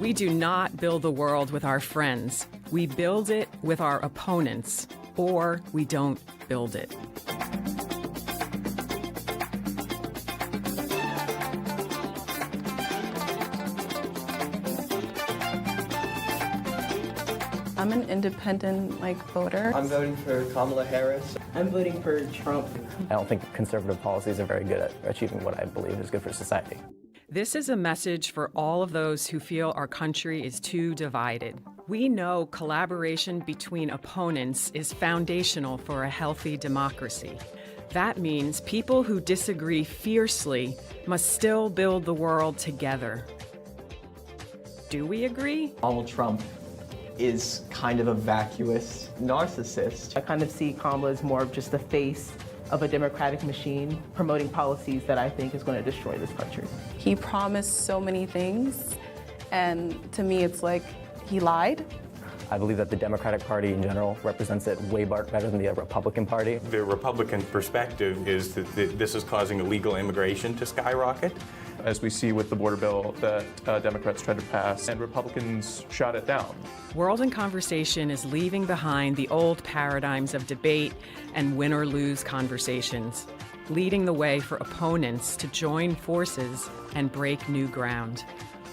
We do not build the world with our friends. We build it with our opponents, or we don't build it. I'm an independent voter. I'm voting for Kamala Harris. I'm voting for Trump. I don't think conservative policies are very good at achieving what I believe is good for society. This is a message for all of those who feel our country is too divided. We know collaboration between opponents is foundational for a healthy democracy. That means people who disagree fiercely must still build the world together. Do we agree? Donald Trump is kind of a vacuous narcissist. I kind of see Kamala as more of just the face of a democratic machine promoting policies that I think is going to destroy this country. He promised so many things, and to me it's like he lied. I believe that the Democratic Party in general represents it way better than the Republican Party. The Republican perspective is that this is causing illegal immigration to skyrocket. As we see with the border bill that Democrats tried to pass, and Republicans shot it down. World in Conversation is leaving behind the old paradigms of debate and win-or-lose conversations, leading the way for opponents to join forces and break new ground.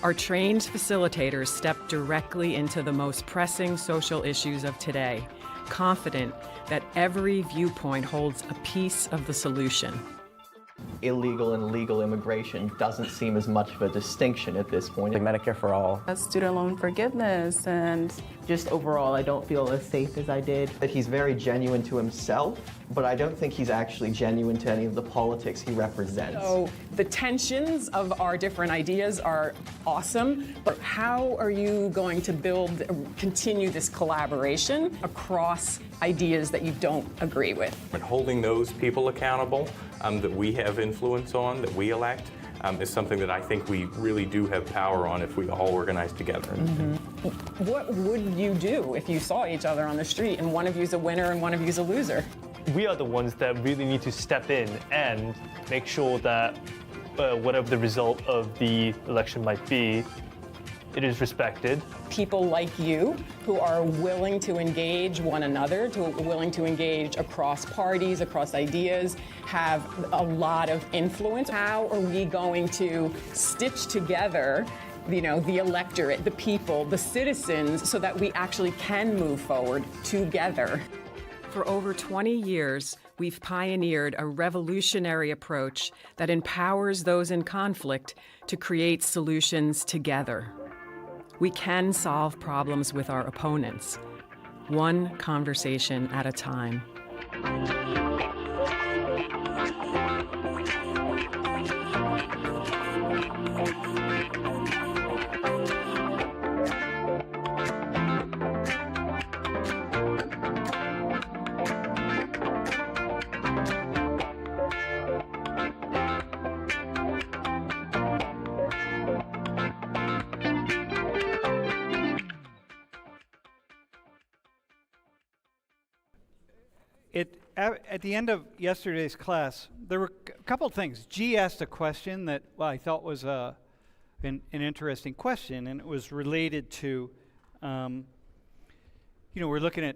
Our trained facilitators step directly into the most pressing social issues of today, confident that every viewpoint holds a piece of the solution. Illegal and legal immigration doesn't seem as much of a distinction at this point. Like Medicare for all. Student loan forgiveness and Just overall, I don't feel as safe as I did. That he's very genuine to himself, but I don't think he's actually genuine to any of the politics he represents. So the tensions of our different ideas are awesome, but how are you going to continue this collaboration across ideas that you don't agree with? And holding those people accountable that we have influence on, that we elect, is something that I think we really do have power on if we all organize together. Mm-hmm. What would you do if you saw each other on the street and one of you's a winner and one of you's a loser? We are the ones that really need to step in and make sure that whatever the result of the election might be, it is respected. People like you who are willing to engage one another, willing to engage across parties, across ideas, have a lot of influence. How are we going to stitch together the electorate, the people, the citizens, so that we actually can move forward together? For over 20 years, we've pioneered a revolutionary approach that empowers those in conflict to create solutions together. We can solve problems with our opponents, one conversation at a time. At the end of yesterday's class, there were a couple of things. G asked a question that I thought was an interesting question, and it was related to, we're looking at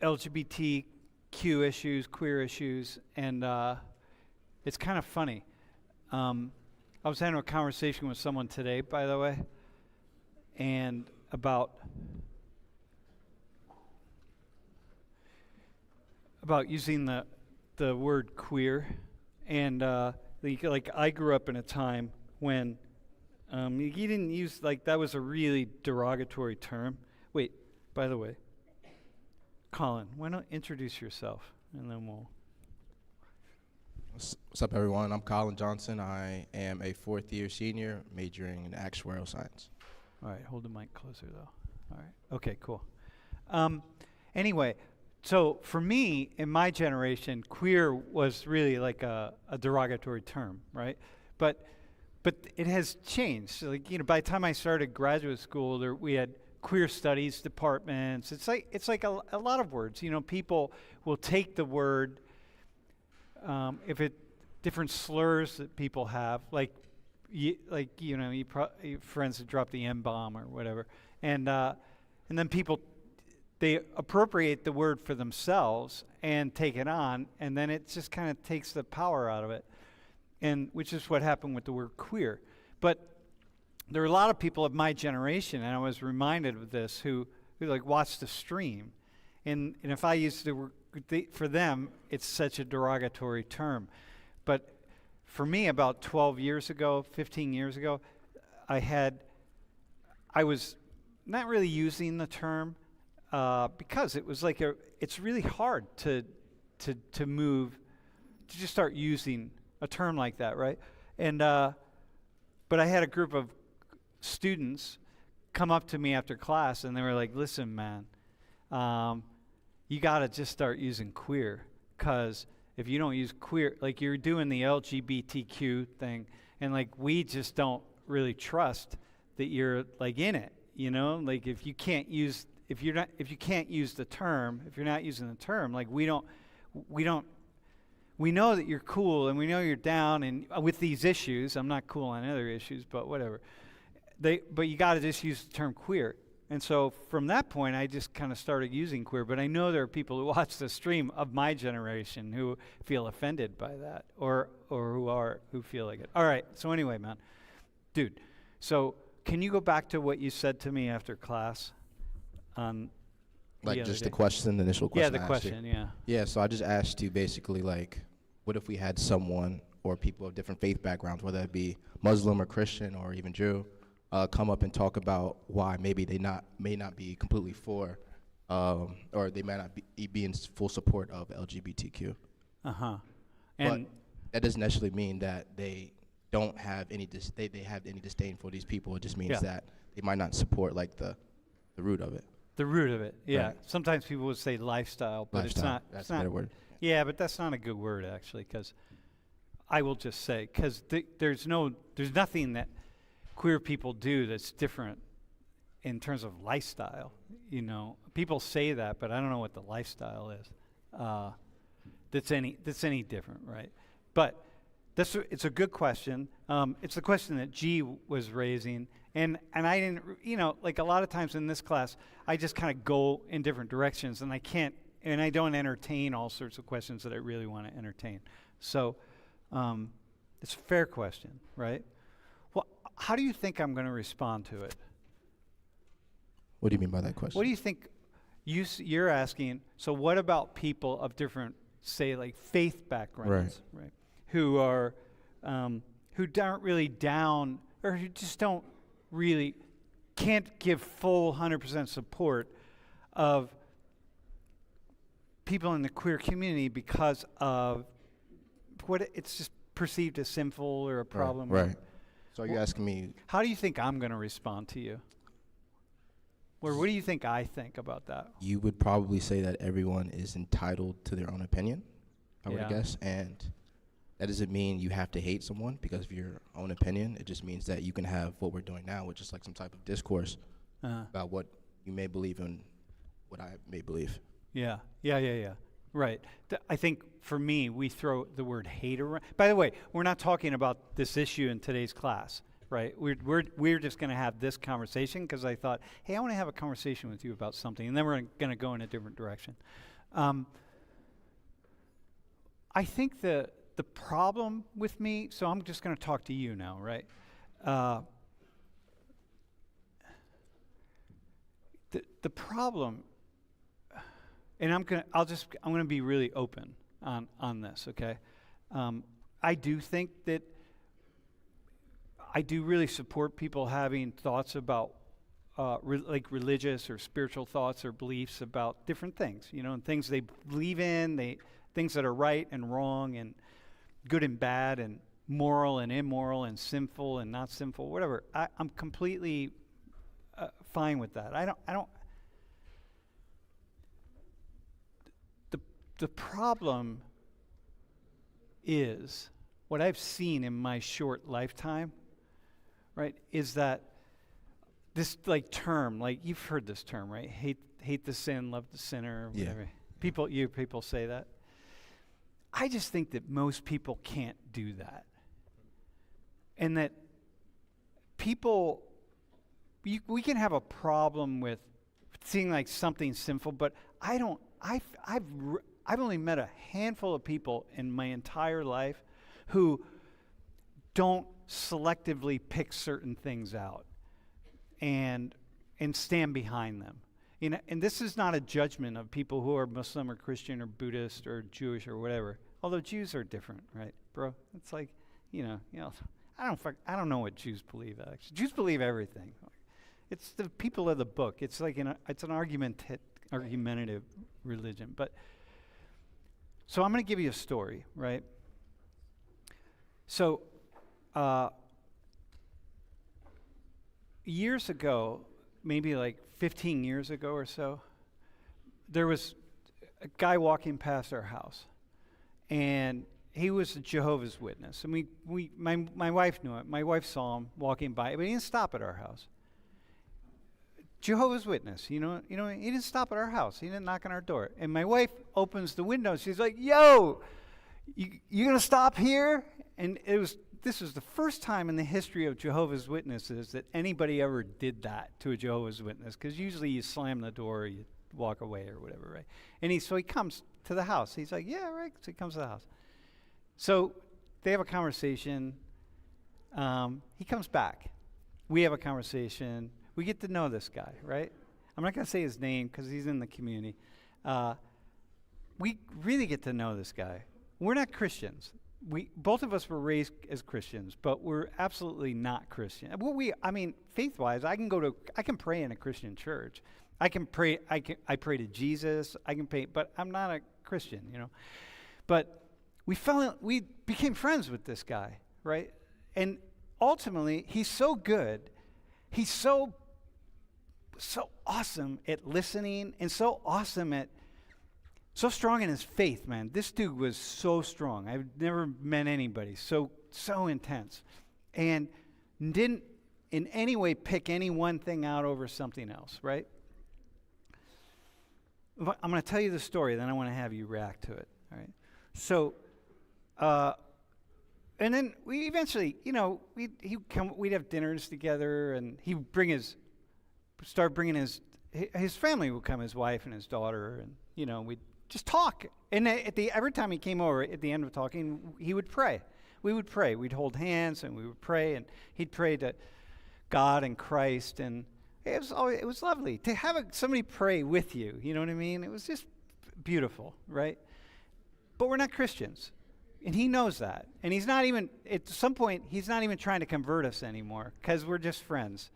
LGBTQ issues, queer issues, and it's kind of funny. I was having a conversation with someone today, by the way, and about using the word queer, and I grew up in a time when you didn't use that was a really derogatory term. Wait, by the way, Colin, why not introduce yourself and then we'll. What's up, everyone? I'm Colin Johnson. I am a fourth-year senior majoring in actuarial science. All right, hold the mic closer though. All right, okay, cool. Anyway. So for me, in my generation, queer was really like a derogatory term, right? But it has changed. So by the time I started graduate school, we had queer studies departments. It's like a lot of words. People will take the word, different slurs that people have, like your friends that drop the M-bomb or whatever, and then people, they appropriate the word for themselves and take it on, and then it just kind of takes the power out of it, and which is what happened with the word queer. But there are a lot of people of my generation, and I was reminded of this, who like watched the stream, and if I use the word, for them, it's such a derogatory term. But for me, about 12 years ago, 15 years ago, I was not really using the term because it was like it's really hard to move, to just start using a term like that, right? And but I had a group of students come up to me after class, and they were like, "Listen, man, you got to just start using queer, because if you don't use queer, like you're doing the LGBTQ thing, and like we just don't really trust that you're like in it, you know? Like if you can't use the term, if you're not using the term, like we know that you're cool and we know you're down and with these issues. I'm not cool on other issues, but whatever. But you got to just use the term queer." And so from that point, I just kind of started using queer. But I know there are people who watch the stream of my generation who feel offended by that, or who feel like it. All right. So anyway, man, dude. So can you go back to what you said to me after class? Like just the question, the initial question. Yeah, the question. Yeah. Yeah. So I just asked you basically like, what if we had someone or people of different faith backgrounds, whether it be Muslim or Christian or even Jew, come up and talk about why maybe they may not be completely for, or they may not be in full support of LGBTQ. But that doesn't necessarily mean that they don't have any they have any disdain for these people. It just means that they might not support like the root of it. The root of it, yeah. Right. Sometimes people would say lifestyle, but it's not. That's a better word. Yeah, but that's not a good word actually, because I will just say, because there's nothing that queer people do that's different in terms of lifestyle. You know, people say that, but I don't know what the lifestyle is. That's any different, right? But it's a good question. It's the question that G was raising, and I didn't, like a lot of times in this class, I just kind of go in different directions, and I don't entertain all sorts of questions that I really want to entertain. So it's a fair question, right? Well, how do you think I'm going to respond to it? What do you mean by that question? What do you think you're asking? So what about people of different, say, like faith backgrounds, right? Who are who aren't really down, or who just can't give full 100% support of people in the queer community because of what it's just perceived as sinful or a problem. Right. So you're asking me, how do you think I'm going to respond to you? Or what do you think I think about that? You would probably say that everyone is entitled to their own opinion, I would guess. And that doesn't mean you have to hate someone because of your own opinion. It just means that you can have what we're doing now, which is like some type of discourse about what you may believe and what I may believe. Yeah. Right. I think for me, we throw the word hate around. By the way, we're not talking about this issue in today's class, right? We're just going to have this conversation because I thought, hey, I want to have a conversation with you about something, and then we're going to go in a different direction. I think the problem with me, so I'm just going to talk to you now, right? The problem, and I'm going to be really open on this, okay? I do think that I do really support people having thoughts about like religious or spiritual thoughts or beliefs about different things, and things they believe in, things that are right and wrong and good and bad and moral and immoral and sinful and not sinful, whatever. I'm completely fine with that. I don't. The problem is what I've seen in my short lifetime, right? Is that this term, you've heard this term, right? Hate the sin, love the sinner, or whatever. People say that. I just think that most people can't do that. And that people, we can have a problem with seeing like something sinful, but I don't. I've only met a handful of people in my entire life who don't selectively pick certain things out and stand behind them. You know, and this is not a judgment of people who are Muslim or Christian or Buddhist or Jewish or whatever. Although Jews are different, right, bro? It's like, you know, I don't know what Jews believe actually. Jews believe everything. It's the people of the book. It's like it's an argumentative religion. But so I'm going to give you a story, right? So years ago, maybe like 15 years ago or so, there was a guy walking past our house, and he was a Jehovah's Witness. And my wife knew it. My wife saw him walking by, but he didn't stop at our house. Jehovah's Witness, you know, he didn't stop at our house. He didn't knock on our door. And my wife opens the window. She's like, "Yo, you gonna stop here?" And this was the first time in the history of Jehovah's Witnesses that anybody ever did that to a Jehovah's Witness, because usually you slam the door, or you walk away or whatever, right? And so he comes to the house. He's like, "Yeah, right." So he comes to the house. So they have a conversation. He comes back. We have a conversation. We get to know this guy, right? I'm not going to say his name because he's in the community. We really get to know this guy. We're not Christians. Both of us were raised as Christians, but we're absolutely not Christian. Faith-wise, I can pray in a Christian church. I pray to Jesus. I can pray, but I'm not a Christian, you know. But we became friends with this guy, right? And ultimately, he's so good. He's so awesome at listening, and so strong in his faith, man. This dude was so strong. I've never met anybody so intense, and didn't in any way pick any one thing out over something else, right? I'm going to tell you the story, then I want to have you react to it, all right? So, and then we eventually, you know, we'd have dinners together, and he'd start bringing his family would come, his wife and his daughter, and, you know, we'd just talk. And every time he came over, at the end of talking, he would pray. We would pray. We'd hold hands, and we would pray, and he'd pray to God and Christ, and it was lovely to have somebody pray with you. You know what I mean? It was just beautiful, right? But we're not Christians, and he knows that. And he's not even, at some point, he's not even trying to convert us anymore, because we're just friends.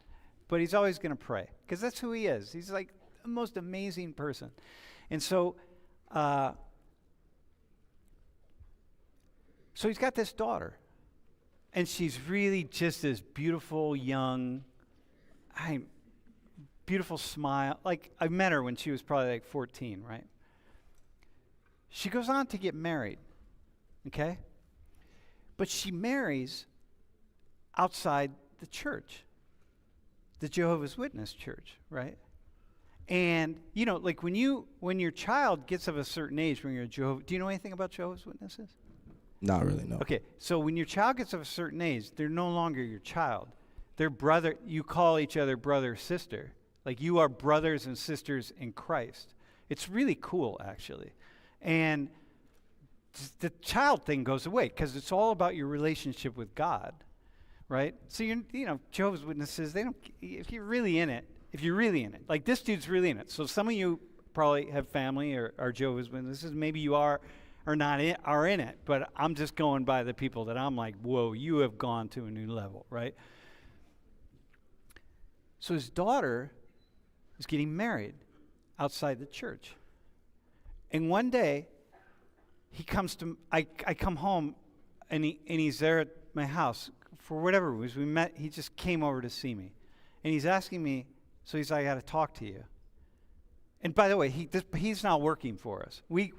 But he's always going to pray, because that's who he is. He's like the most amazing person. And so he's got this daughter, and she's really just this beautiful, young, beautiful smile. Like, I met her when she was probably like 14, right? She goes on to get married, okay? But she marries outside the church, the Jehovah's Witness church, right? And, you know, like when your child gets of a certain age, when you're a Jehovah, do you know anything about Jehovah's Witnesses? Not really, no. Okay, so when your child gets of a certain age, they're no longer your child. They're brother, you call each other brother, sister. Like, you are brothers and sisters in Christ. It's really cool, actually. And the child thing goes away, because it's all about your relationship with God, right? So, Jehovah's Witnesses, they don't, if you're really in it, like this dude's really in it. So some of you probably have family or are Jehovah's Witnesses. Maybe you are in it, but I'm just going by the people that I'm like, whoa, you have gone to a new level, right? So his daughter is getting married outside the church. And one day, I come home, and he's there at my house for whatever it was. We met, he just came over to see me. And he's asking me, so he's like, I got to talk to you. And by the way, he's not working for us. We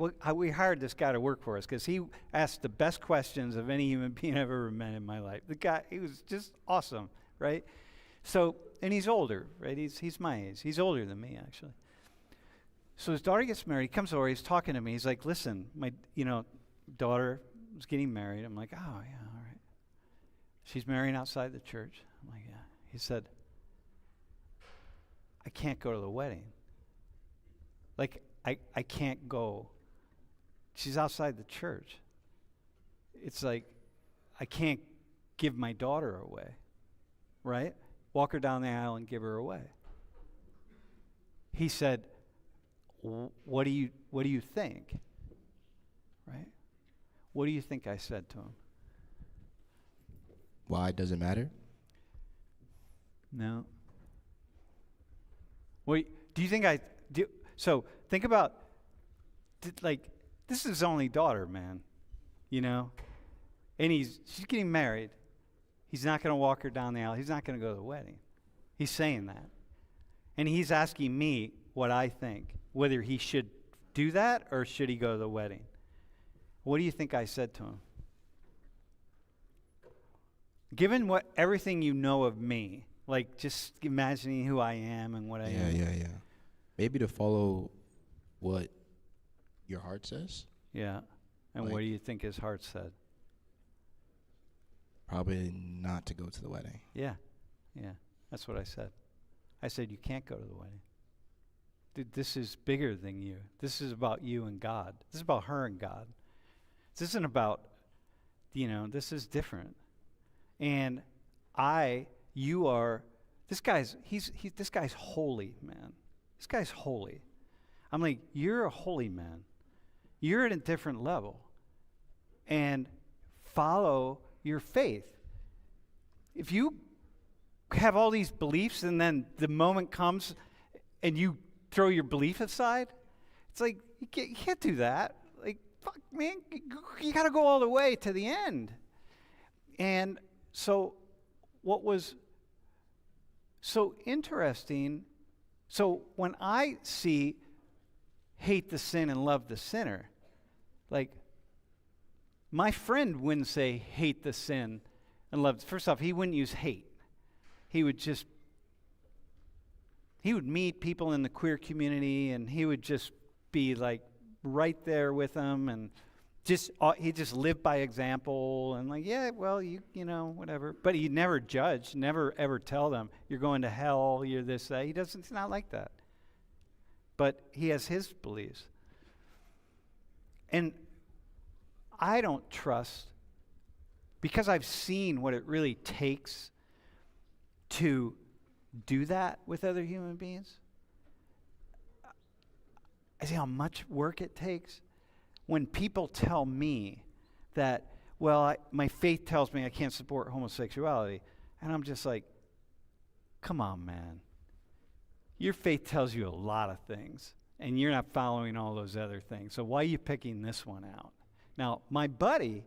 hired this guy to work for us because he asked the best questions of any human being I've ever met in my life. The guy, he was just awesome, right? So, and he's older, right? He's my age. He's older than me, actually. So his daughter gets married. He comes over. He's talking to me. He's like, listen, my daughter was getting married. I'm like, oh, yeah, all right. She's marrying outside the church. I'm like, yeah. He said, I can't go to the wedding. Like, I can't go. She's outside the church. It's like, I can't give my daughter away, right? Walk her down the aisle and give her away. He said, what do you think? Right? What do you think I said to him? Why does it matter? No. Wait, do you think I do? So think about, like, this is his only daughter, man. You know, and she's getting married. He's not going to walk her down the aisle. He's not going to go to the wedding. He's saying that, and he's asking me what I think, whether he should do that or should he go to the wedding. What do you think I said to him? Given everything you know of me, like just imagining who I am and what I am. Yeah. Maybe to follow what your heart says. Yeah. And what do you think his heart said? Probably not to go to the wedding. Yeah. That's what I said. I said, you can't go to the wedding. Dude, this is bigger than you. This is about you and God. This is about her and God. This isn't about, this is different. And this guy's holy, man. This guy's holy. I'm like, you're a holy man. You're at a different level. And follow your faith. If you have all these beliefs and then the moment comes and you throw your belief aside, it's like, you can't do that. Like, fuck, man, you got to go all the way to the end. And so what was so interesting, so when I see hate the sin and love the sinner, like, my friend wouldn't say hate the sin and love. First off, he wouldn't use hate. He would meet people in the queer community and he would just be like right there with them, and he just lived by example and like, yeah, well, you know, whatever. But he'd never judge, never ever tell them, you're going to hell, you're this, that. He's not like that. But he has his beliefs. And I don't trust, because I've seen what it really takes to do that with other human beings. I see how much work it takes. When people tell me that, well, my faith tells me I can't support homosexuality, and I'm just like, come on, man. Your faith tells you a lot of things, and you're not following all those other things. So why are you picking this one out? Now, my buddy,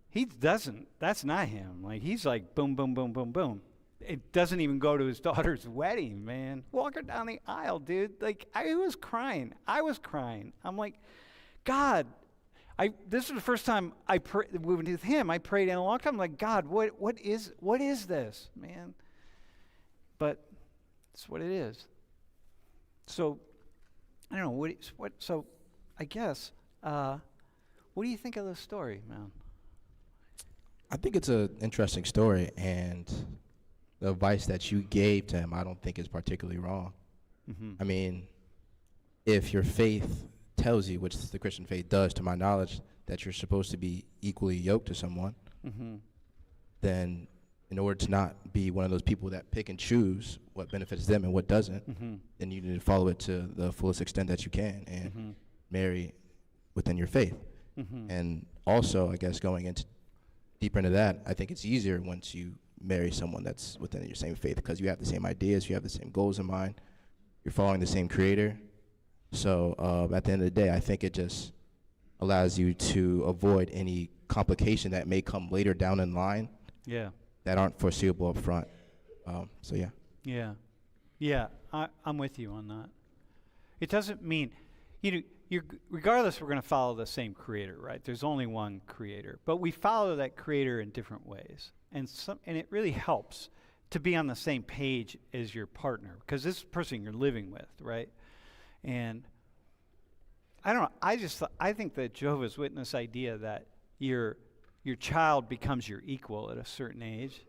he doesn't. That's not him. Like, he's like, boom, boom, boom, boom, boom. It doesn't even go to his daughter's wedding, man. Walk her down the aisle, dude. Like, I was crying. I'm like, God, this is the first time I prayed with him. I prayed in a long time. I'm like, God, what is this, man? But it's what it is. So, I don't know, so I guess, what do you think of the story, man? I think it's an interesting story, and the advice that you gave to him, I don't think is particularly wrong. Mm-hmm. I mean, if your faith tells you, which the Christian faith does to my knowledge, that you're supposed to be equally yoked to someone, Mm-hmm. then in order to not be one of those people that pick and choose what benefits them and what doesn't, Mm-hmm. then you need to follow it to the fullest extent that you can and Mm-hmm. marry within your faith. Mm-hmm. And also, I guess going deeper into that, I think it's easier once you marry someone that's within your same faith, because you have the same ideas, you have the same goals in mind, you're following the same creator. So at the end of the day, I think it just allows you to avoid any complication that may come later down in line. Yeah. That aren't foreseeable up front. So yeah. Yeah, I'm with you on that. It doesn't mean, regardless, we're going to follow the same creator, right? There's only one creator, but we follow that creator in different ways. And it really helps to be on the same page as your partner, because this person you're living with, right? And I don't know, I think that Jehovah's Witness idea that your child becomes your equal at a certain age,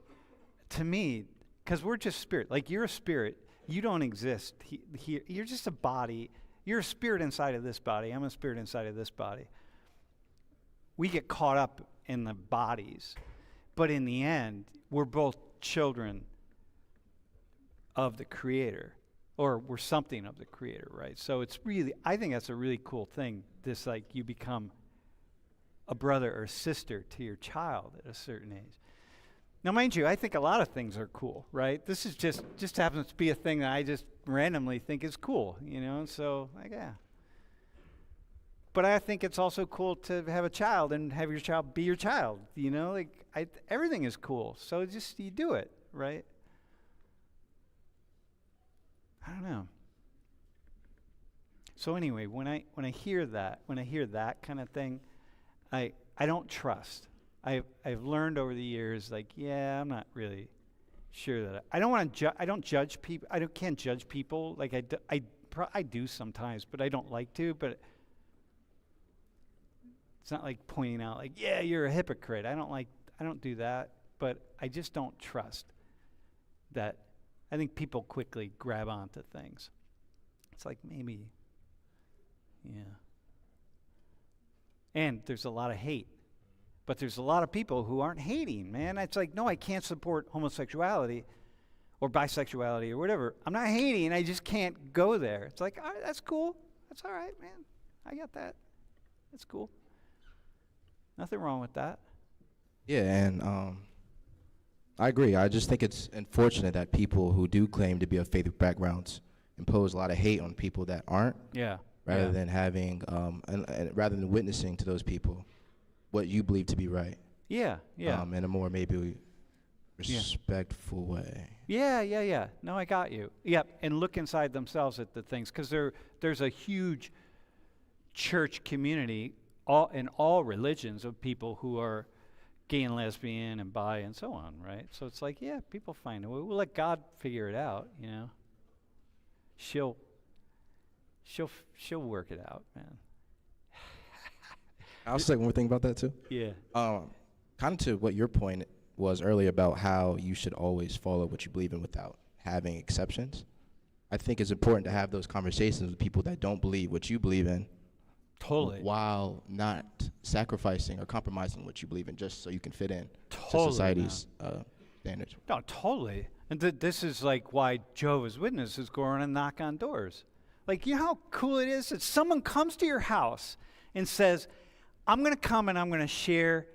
to me, because we're just spirit. Like, you're a spirit. You don't exist here. You're just a body. You're a spirit inside of this body. I'm a spirit inside of this body. We get caught up in the bodies. But in the end, we're both children of the Creator. Or we're something of the Creator, right? So it's really, I think that's a really cool thing. This, like, you become a brother or sister to your child at a certain age. Now, mind you, I think a lot of things are cool, right? This is just happens to be a thing that I just randomly think is cool, you know? So, like, yeah. But I think it's also cool to have a child and have your child be your child, you know? Like, everything is cool. So just, you do it, right? I don't know. So anyway, when I hear that kind of thing, I don't trust. I've learned over the years, like, yeah, I'm not really sure that I don't want to. I don't judge people. Can't judge people. Like, I do sometimes, but I don't like to. But it's not like pointing out, like, yeah, you're a hypocrite. I don't do that. But I just don't trust that. I think people quickly grab onto things. It's like, maybe, yeah. And there's a lot of hate. But there's a lot of people who aren't hating, man. It's like, no, I can't support homosexuality or bisexuality or whatever. I'm not hating. I just can't go there. It's like, all right, that's cool. That's all right, man. I got that. That's cool. Nothing wrong with that. Yeah, and I agree. I just think it's unfortunate that people who do claim to be of faith backgrounds impose a lot of hate on people that aren't. Yeah. Rather than having, and rather than witnessing to those people what you believe to be right. Yeah, yeah. In a more maybe respectful way. Yeah. No, I got you. Yep, and look inside themselves at the things, because there's a huge church community in all religions of people who are gay and lesbian and bi and so on, right? So it's like, yeah, people find a way. We'll let God figure it out, you know. She'll work it out, man. I'll say one more thing about that too. Yeah. Kind of to what your point was earlier about how you should always follow what you believe in without having exceptions. I think it's important to have those conversations with people that don't believe what you believe in. Totally. While not sacrificing or compromising what you believe in, just so you can fit in Totally, to society's standards. No, totally. And this is like why Jehovah's Witnesses go around and knock on doors. Like, you know how cool it is that someone comes to your house and says, I'm going to come and I'm going to share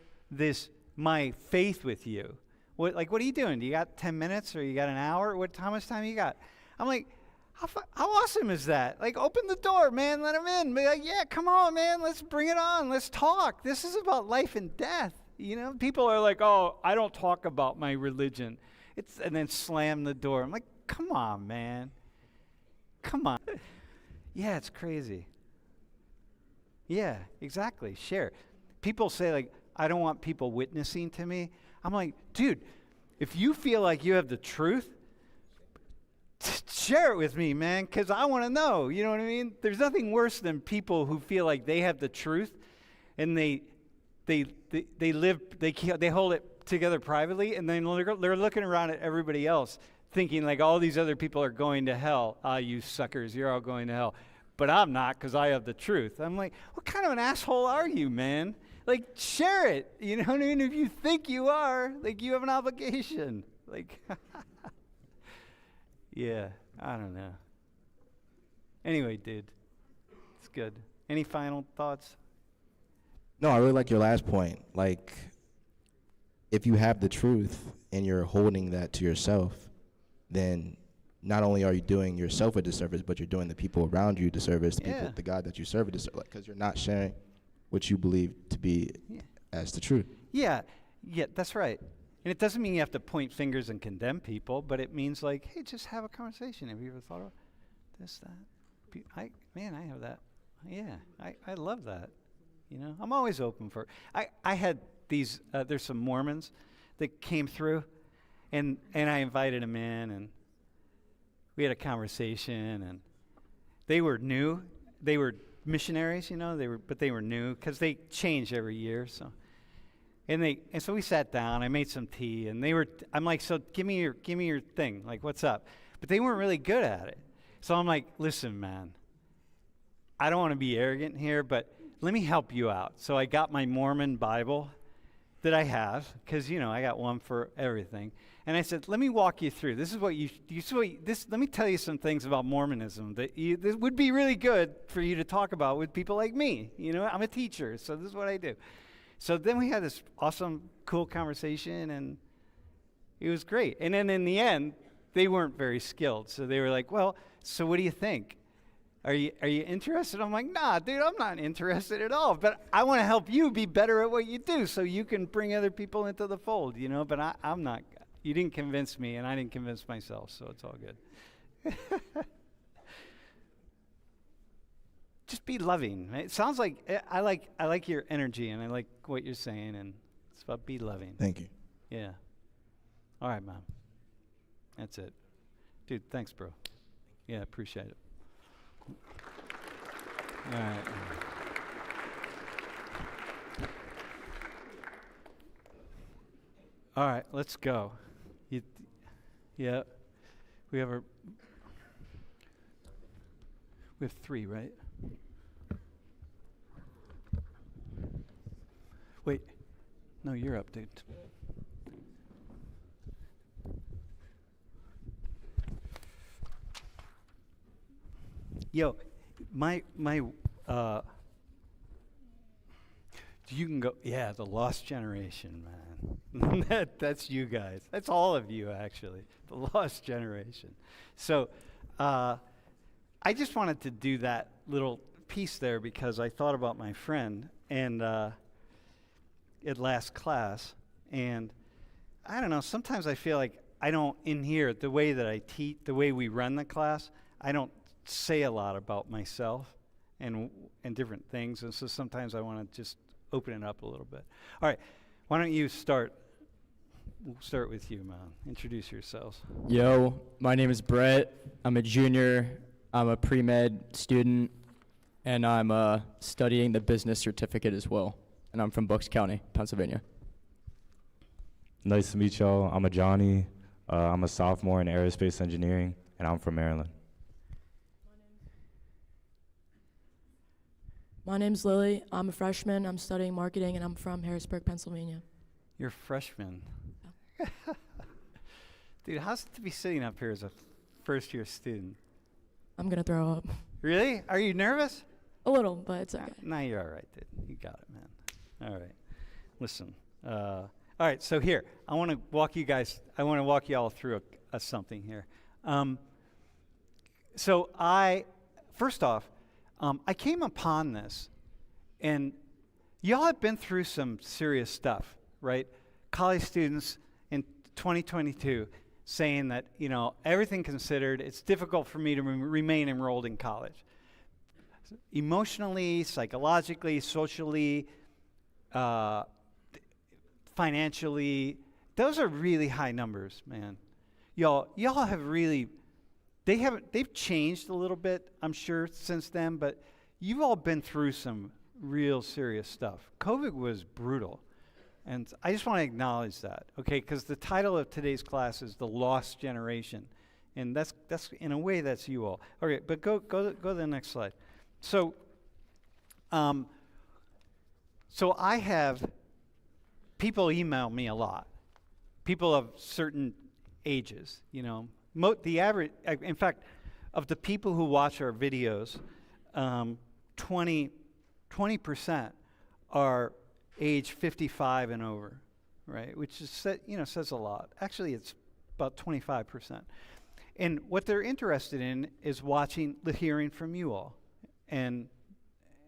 my faith with you. What are you doing? Do you got 10 minutes or you got an hour? How much time you got? I'm like, how awesome is that? Like, open the door, man, let him in. Be like, yeah, come on, man, let's bring it on. Let's talk. This is about life and death. You know, people are like, oh, I don't talk about my religion. And then slam the door. I'm like, come on, man. Come on. Yeah, it's crazy. Yeah, exactly. Share. People say, like, I don't want people witnessing to me. I'm like, dude, if you feel like you have the truth, share it with me, man, because I want to know. You know what I mean? There's nothing worse than people who feel like they have the truth, and they hold it together privately, and then they're looking around at everybody else, thinking like all these other people are going to hell. Ah, you suckers, you're all going to hell. But I'm not, because I have the truth. I'm like, what kind of an asshole are you, man? Like, share it. You know what I mean? If you think you are, like, you have an obligation. Like, yeah, I don't know. Anyway, dude, it's good. Any final thoughts? No, I really like your last point. Like, if you have the truth and you're holding that to yourself, then not only are you doing yourself a disservice, but you're doing the people around you a disservice, the God that you serve a disservice, because you're not sharing what you believe to be as the truth. Yeah, that's right. And it doesn't mean you have to point fingers and condemn people, but it means like, hey, just have a conversation. Have you ever thought about this, that? I have that. Yeah, I love that. You know, I'm always open for. I had these. There's some Mormons that came through, and I invited them in, and we had a conversation, and they were new. They were missionaries, you know. But they were new because they change every year. So And so we sat down. I made some tea, and I'm like, so give me your thing. Like, what's up? But they weren't really good at it. So I'm like, listen, man, I don't want to be arrogant here, but let me help you out. So I got my Mormon Bible that I have, because I got one for everything. And I said, let me walk you through. This is what let me tell you some things about Mormonism that would be really good for you to talk about with people like me. I'm a teacher, so this is what I do. So then we had this awesome, cool conversation, and it was great. And then in the end, they weren't very skilled. So they were like, well, so what do you think? Are you interested? I'm like, nah, dude, I'm not interested at all. But I want to help you be better at what you do so you can bring other people into the fold, But I'm not. You didn't convince me, and I didn't convince myself, so it's all good. Just be loving. Right? It sounds like I like your energy, and I like what you're saying, and it's about be loving. Thank you. Yeah. All right, Mom. That's it. Dude, thanks, bro. Yeah, appreciate it. All right. All right, let's go. Yeah. We have 3, right? Wait. No, you're up, dude. Yo, you can go, yeah, the lost generation, man. That's you guys. That's all of you, actually, the lost generation. So I just wanted to do that little piece there because I thought about my friend and at last class, and I don't know, sometimes I feel like I don't, in here, the way that I teach, the way we run the class, I don't say a lot about myself and different things, and so sometimes I want to just open it up a little bit. All right, why don't you start? We'll start with you, man. Introduce yourselves. Yo, my name is Brett. I'm a junior. I'm a pre-med student, and I'm studying the business certificate as well. And I'm from Bucks County, Pennsylvania. Nice to meet y'all. I'm a Johnny. I'm a sophomore in aerospace engineering, and I'm from Maryland. My name's Lily. I'm a freshman. I'm studying marketing, and I'm from Harrisburg, Pennsylvania. You're a freshman. Yeah. Dude, how's it to be sitting up here as a first-year student? I'm going to throw up. Really? Are you nervous? A little, but it's okay. No, you're all right, dude. You got it, man. All right. Listen. All right, so here, I want to walk you all through something here. First off, I came upon this, and y'all have been through some serious stuff, right? College students in 2022 saying that, everything considered, it's difficult for me to remain enrolled in college. Emotionally, psychologically, socially, financially, those are really high numbers, man. Y'all have really, they've changed a little bit, I'm sure, since then, but you've all been through some real serious stuff. COVID was brutal, and I just want to acknowledge that, okay? Because the title of today's class is The Lost Generation, and that's in a way, that's you all. Okay, but go to the next slide. So I have people email me a lot. People of certain ages, the average, in fact, of the people who watch our videos, 20% are age 55 and over, right? Which is says a lot. Actually, it's about 25%. And what they're interested in is hearing from you all. And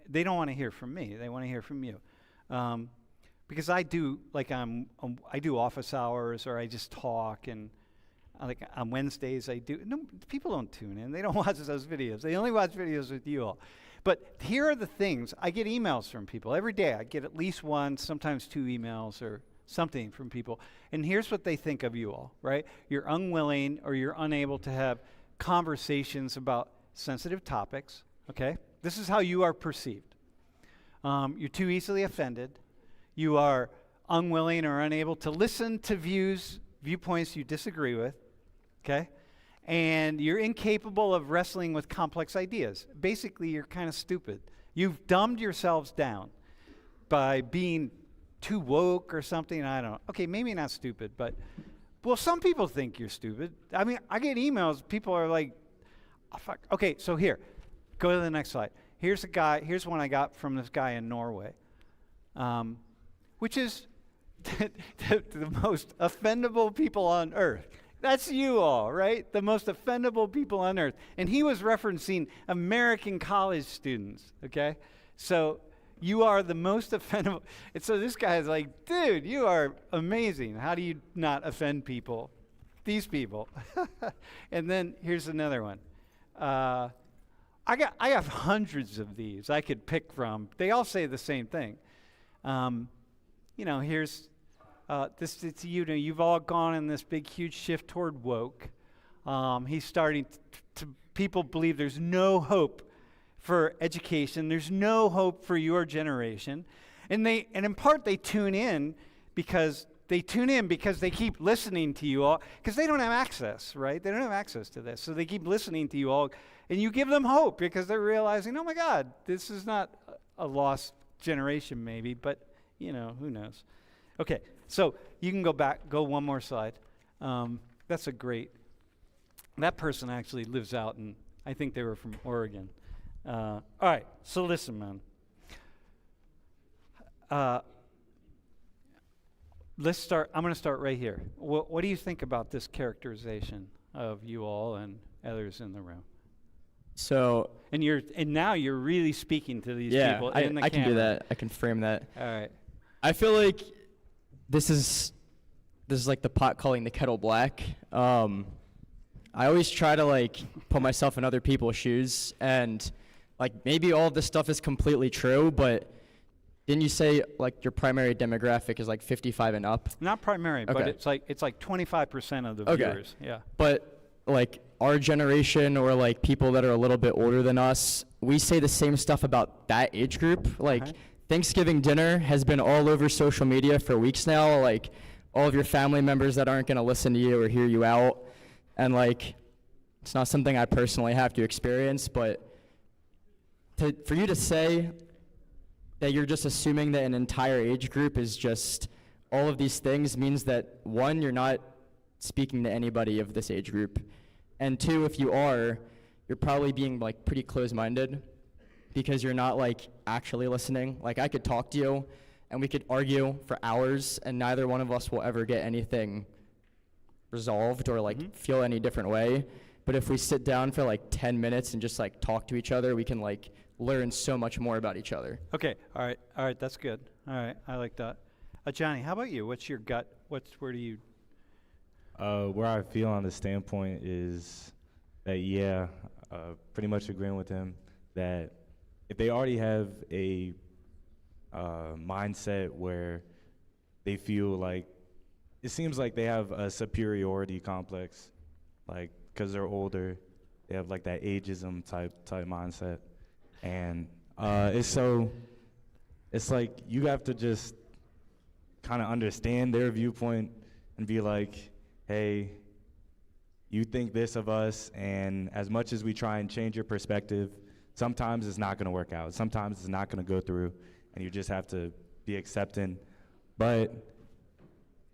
they don't want to hear from me. They want to hear from you. Because I do, I do office hours, or I just talk, and on Wednesdays people don't tune in. They don't watch those videos. They only watch videos with you all. But here are the things. I get emails from people every day. I get at least one, sometimes 2 emails or something from people. And here's what they think of you all, right? You're unwilling or you're unable to have conversations about sensitive topics, okay? This is how you are perceived. You're too easily offended. You are unwilling or unable to listen to viewpoints you disagree with, okay? And you're incapable of wrestling with complex ideas. Basically, you're kind of stupid. You've dumbed yourselves down by being too woke or something. I don't know. Okay, maybe not stupid, but, well, some people think you're stupid. I mean, I get emails. People are like, oh, fuck. Okay, so here, go to the next slide. Here's one I got from this guy in Norway, which is the most offendable people on earth. That's you all, right? The most offendable people on earth. And he was referencing American college students, okay? So you are the most offendable. And so this guy is like, dude, you are amazing. How do you not offend people? These people. And then here's another one. I have hundreds of these I could pick from. They all say the same thing. Here's it's you've all gone in this big, huge shift toward woke. He's starting to people believe there's no hope for education. There's no hope for your generation. And in part they tune in because they keep listening to you all, because they don't have access, right? They don't have access to this. So they keep listening to you all, and you give them hope because they're realizing, oh my God, this is not a lost generation maybe, but who knows. Okay, so you can go one more slide. That person actually lives out in, I think they were from Oregon. All right, so listen, man. Let's start. I'm going to start right here. What do you think about this characterization of you all and others in the room? So, and now you're really speaking to these people in the camera. I can do that. I can frame that. All right. I feel like this is like the pot calling the kettle black. I always try to put myself in other people's shoes, and maybe all of this stuff is completely true, but didn't you say your primary demographic is 55 and up? Not primary, but it's 25% of the viewers. Yeah. But our generation or people that are a little bit older than us, we say the same stuff about that age group. Thanksgiving dinner has been all over social media for weeks now. All of your family members that aren't going to listen to you or hear you out, and it's not something I personally have to experience, but for you to say that you're just assuming that an entire age group is just all of these things means that, one, you're not speaking to anybody of this age group, and two, if you are, you're probably being pretty close-minded because you're not actually listening. I could talk to you and we could argue for hours and neither one of us will ever get anything resolved or feel any different way. But if we sit down for 10 minutes and just talk to each other, we can learn so much more about each other. Okay, all right, that's good. All right, I like that. Johnny, how about you? What's your gut? Where do you? Where I feel on the standpoint is that, pretty much agreeing with him that if they already have a mindset where they feel it seems like they have a superiority complex, because they're older, they have that ageism type mindset, and it's you have to just kind of understand their viewpoint and be hey, you think this of us, and as much as we try and change your perspective, sometimes it's not going to work out. Sometimes it's not going to go through, and you just have to be accepting. But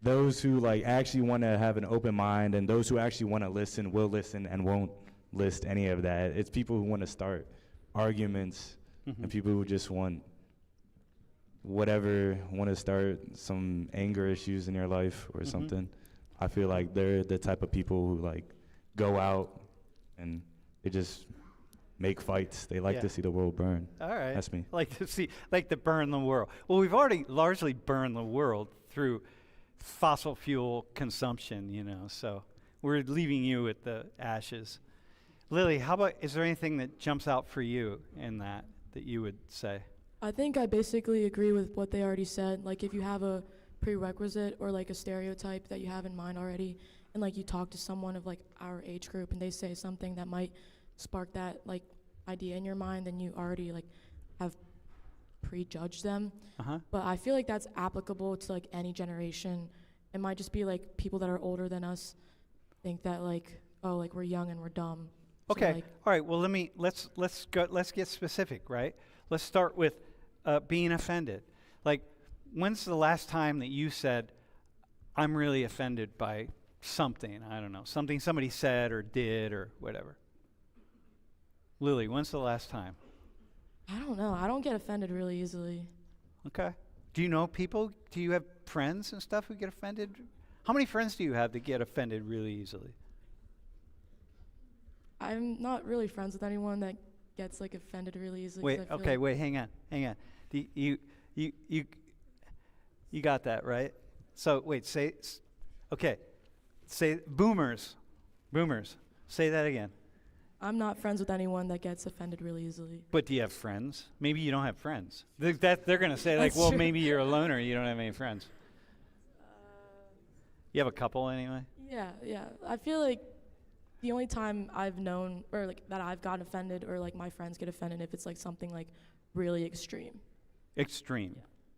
those who actually want to have an open mind, and those who actually want to listen will listen and won't list any of that. It's people who want to start arguments, and people who just want to start some anger issues in your life or something. I feel like they're the type of people who go out and they just make fights. They like to see the world burn. All right. That's me. To burn the world. Well, we've already largely burned the world through fossil fuel consumption, so we're leaving you with the ashes. Lily, is there anything that jumps out for you in that you would say? I think I basically agree with what they already said. If you have a prerequisite or a stereotype that you have in mind already, and you talk to someone of our age group and they say something that might spark that idea in your mind, then you already have prejudge them. Uh-huh. But I feel like that's applicable to like any generation. It might just be like people that are older than us think that like, oh, like we're young and we're dumb. So, Okay. like, All right. Well, let's get specific, right? Let's start with being offended. Like, when's the last time that you said, "I'm really offended by something"? I don't know, something somebody said or did or whatever. Lily, when's the last time? I don't know. I don't get offended really easily. Okay. Do you know people? Do you have friends and stuff who get offended? How many friends do you have that get offended really easily? I'm not really friends with anyone that gets like offended really easily. 'cause Wait, I feel okay, like wait, hang on. You got that, right? So, wait, say boomers. Say that again. I'm not friends with anyone that gets offended really easily. But do you have friends? Maybe you don't have friends. They're going to say, like, That's well, true. maybe you're a loner, you don't have any friends. You have a couple anyway? Yeah. I feel like the only time I've known or like that I've gotten offended or like my friends get offended if it's like something like really extreme. Extreme.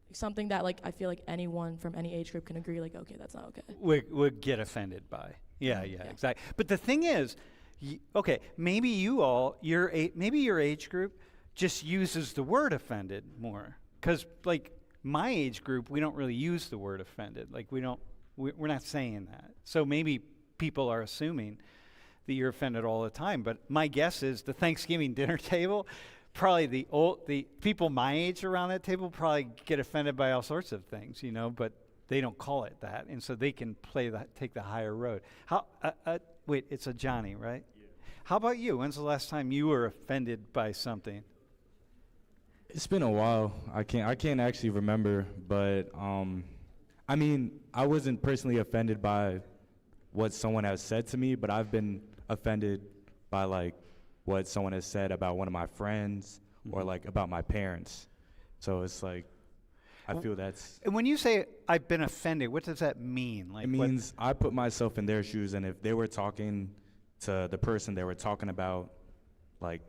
Like something that like I feel like anyone from any age group can agree like, okay, that's not okay. Would get offended by. Yeah, exactly. But the thing is, okay, maybe your age group just uses the word offended more. Because, like, my age group, we don't really use the word offended. Like, we're not saying that. So maybe people are assuming that you're offended all the time. But my guess is the Thanksgiving dinner table, probably the people my age around that table probably get offended by all sorts of things, but they don't call it that, and so they can take the higher road. Wait, it's a Johnny, right? Yeah. How about you? When's the last time you were offended by something? It's been a while. I can't actually remember, but I mean, I wasn't personally offended by what someone has said to me, but I've been offended by like what someone has said about one of my friends or like about my parents. So it's like I feel that's. And when you say I've been offended, what does that mean? Like, it means I put myself in their shoes, and if they were talking to the person they were talking about, like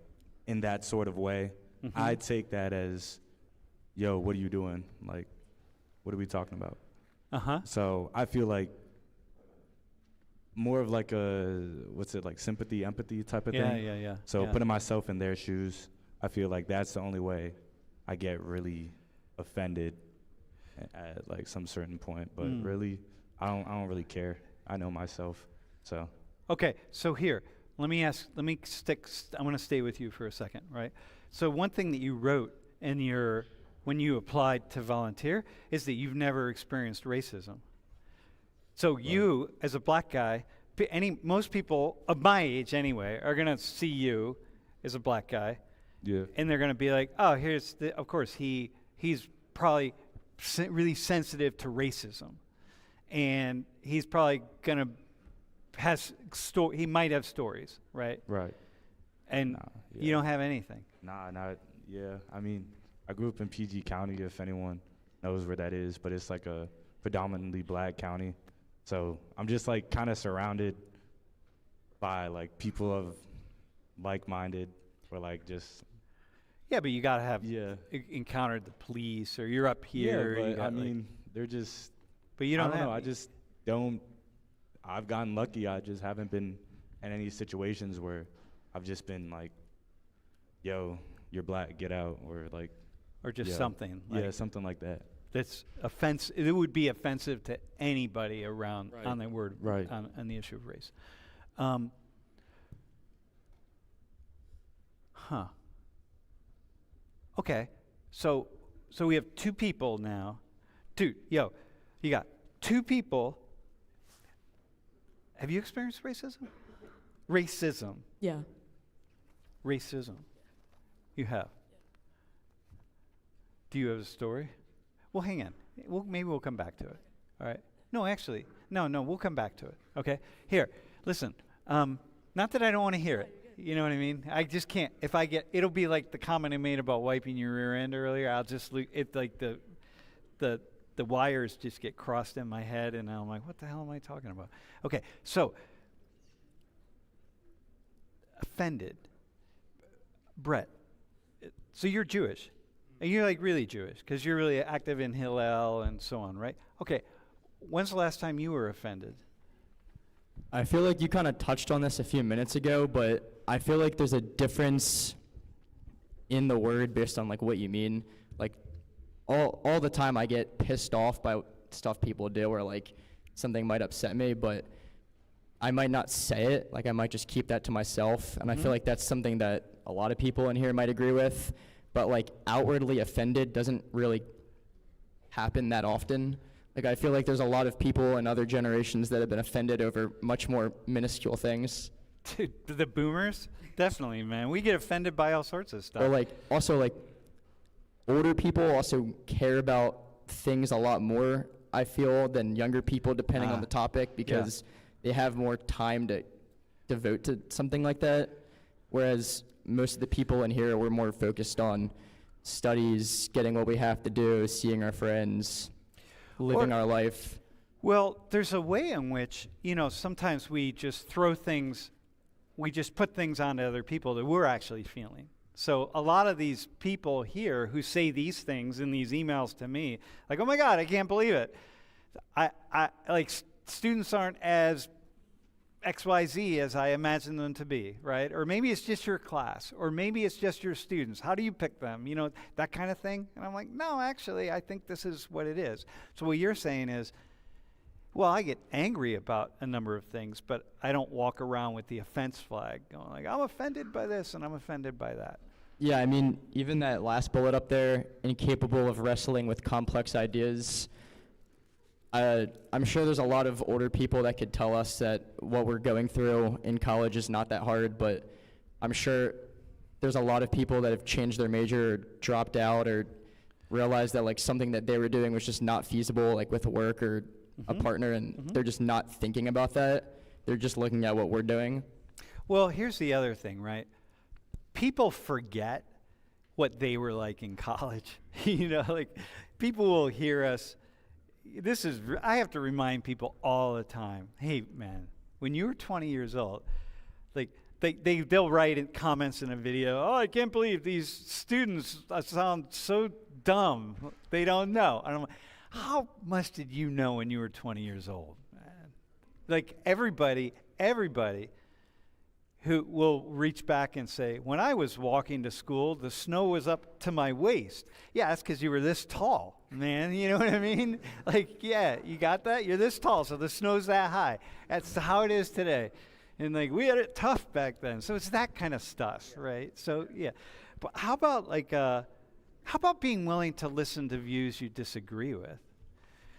in that sort of way, I take that as, yo, what are you doing? Like, what are we talking about? So I feel like more of like a, like sympathy, empathy type of thing. Yeah. So putting myself in their shoes, I feel like that's the only way I get really offended at like some certain point. But really, I don't really care. I know myself, so. Okay, so here, I want to stay with you for a second, right? So one thing that you wrote when you applied to volunteer is that you've never experienced racism. So you, as a black guy, most people of my age anyway, are going to see you as a black guy. Yeah. And they're going to be like, oh, of course, he's probably really sensitive to racism. And he's probably going to he might have stories, right? Right. And you don't have anything. I mean, I grew up in PG County, if anyone knows where that is, but it's like a predominantly black county. So I'm just like kind of surrounded by like people of like-minded or like just. Yeah, but you got to have encountered the police, or you're up here. Yeah, but I mean, they're just. But you don't I don't know. I just don't. I've gotten lucky. I just haven't been in any situations where I've just been like, yo, you're black, get out, or like. Or just something. Something like that. That's offensive. It would be offensive to anybody around on the word, on the issue of race. Okay, so we have two people now. You got two people. Have you experienced racism? Racism. Yeah. Racism. You have. Do you have a story? Well, hang on. Maybe we'll come back to it. All right. No, actually, no. We'll come back to it. Okay. Here, listen. Not that I don't want to hear it. You know what I mean? I just can't. If I get, it'll be like the comment I made about wiping your rear end earlier. I'll just like the wires just get crossed in my head, and I'm like, what the hell am I talking about? Okay. So offended, Brett. So you're Jewish. And you're like really Jewish because you're really active in Hillel and so on, right? Okay. When's the last time you were offended? I feel like you kind of touched on this a few minutes ago, but I feel like there's a difference in the word based on like what you mean. Like all the time I get pissed off by stuff people do or like something might upset me, but I might not say it. Like I might just keep that to myself. And I feel like that's something that a lot of people in here might agree with, but like outwardly offended doesn't really happen that often. Like I feel like there's a lot of people in other generations that have been offended over much more minuscule things. Dude, the boomers? Definitely, man. We get offended by all sorts of stuff. Or like also like older people also care about things a lot more, I feel, than younger people depending on the topic because they have more time to devote to something like that. Whereas most of the people in here, we're more focused on studies, getting what we have to do, seeing our friends, living our life. Well, there's a way in which, sometimes we just we just put things onto other people that we're actually feeling. So a lot of these people here who say these things in these emails to me, like, oh my God, I can't believe it. I like students aren't as XYZ as I imagine them to be, right? Or maybe it's just your class, or maybe it's just your students. How do you pick them? That kind of thing. And I'm like, no, actually, I think this is what it is. So what you're saying is, well, I get angry about a number of things, but I don't walk around with the offense flag going like, I'm offended by this and I'm offended by that. Yeah, I mean, even that last bullet up there, incapable of wrestling with complex ideas. I'm sure there's a lot of older people that could tell us that what we're going through in college is not that hard, but I'm sure there's a lot of people that have changed their major or dropped out or realized that like something that they were doing was just not feasible, like with work or a partner, and they're just not thinking about that. They're just looking at what we're doing. Well, here's the other thing, right? People forget what they were like in college. Like people will hear us. I have to remind people all the time, hey, man, when you were 20 years old, like they'll write in comments in a video, oh, I can't believe these students sound so dumb. They don't know. And I'm like, how much did you know when you were 20 years old, man? Like everybody who will reach back and say, when I was walking to school, the snow was up to my waist. Yeah, that's because you were this tall, man. You know what I mean? Like, yeah, you got that? You're this tall, so the snow's that high. That's how it is today. And like, we had it tough back then. So it's that kind of stuff, right? So, yeah. But how about being willing to listen to views you disagree with?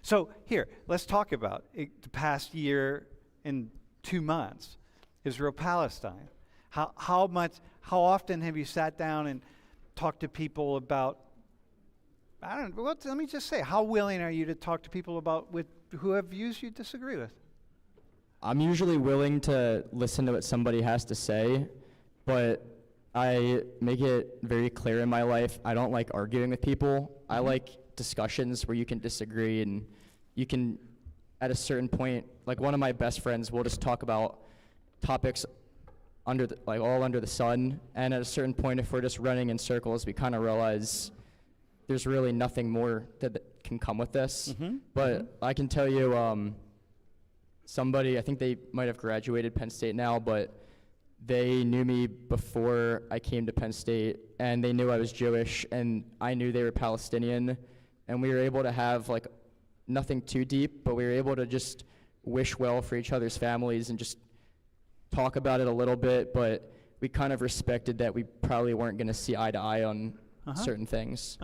So here, let's talk about the past year and 2 months. Israel-Palestine. How often have you sat down and talked to people about, let me just say, how willing are you to talk to people who have views you disagree with? I'm usually willing to listen to what somebody has to say, but I make it very clear in my life, I don't like arguing with people. I like discussions where you can disagree and you can, at a certain point, like one of my best friends will just talk about topics all under the sun, and at a certain point, if we're just running in circles, we kind of realize there's really nothing more that can come with this. But I can tell you, somebody, I think they might have graduated Penn State now, but they knew me before I came to Penn State, and they knew I was Jewish, and I knew they were Palestinian, and we were able to have like nothing too deep, but we were able to just wish well for each other's families and just talk about it a little bit, but we kind of respected that we probably weren't going to see eye to eye on certain things.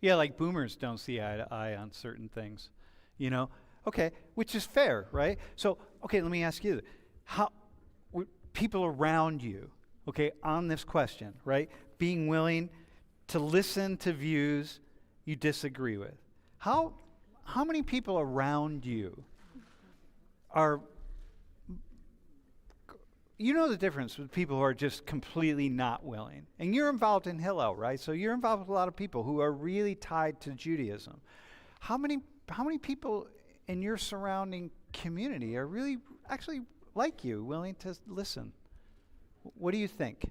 Yeah, like boomers don't see eye to eye on certain things, Okay, which is fair, right? So, okay, let me ask you, how people around you, okay, on this question, right, being willing to listen to views you disagree with. How many people around you are, the difference with people who are just completely not willing. And you're involved in Hillel, right? So you're involved with a lot of people who are really tied to Judaism. How many people in your surrounding community are really actually like you, willing to listen? What do you think?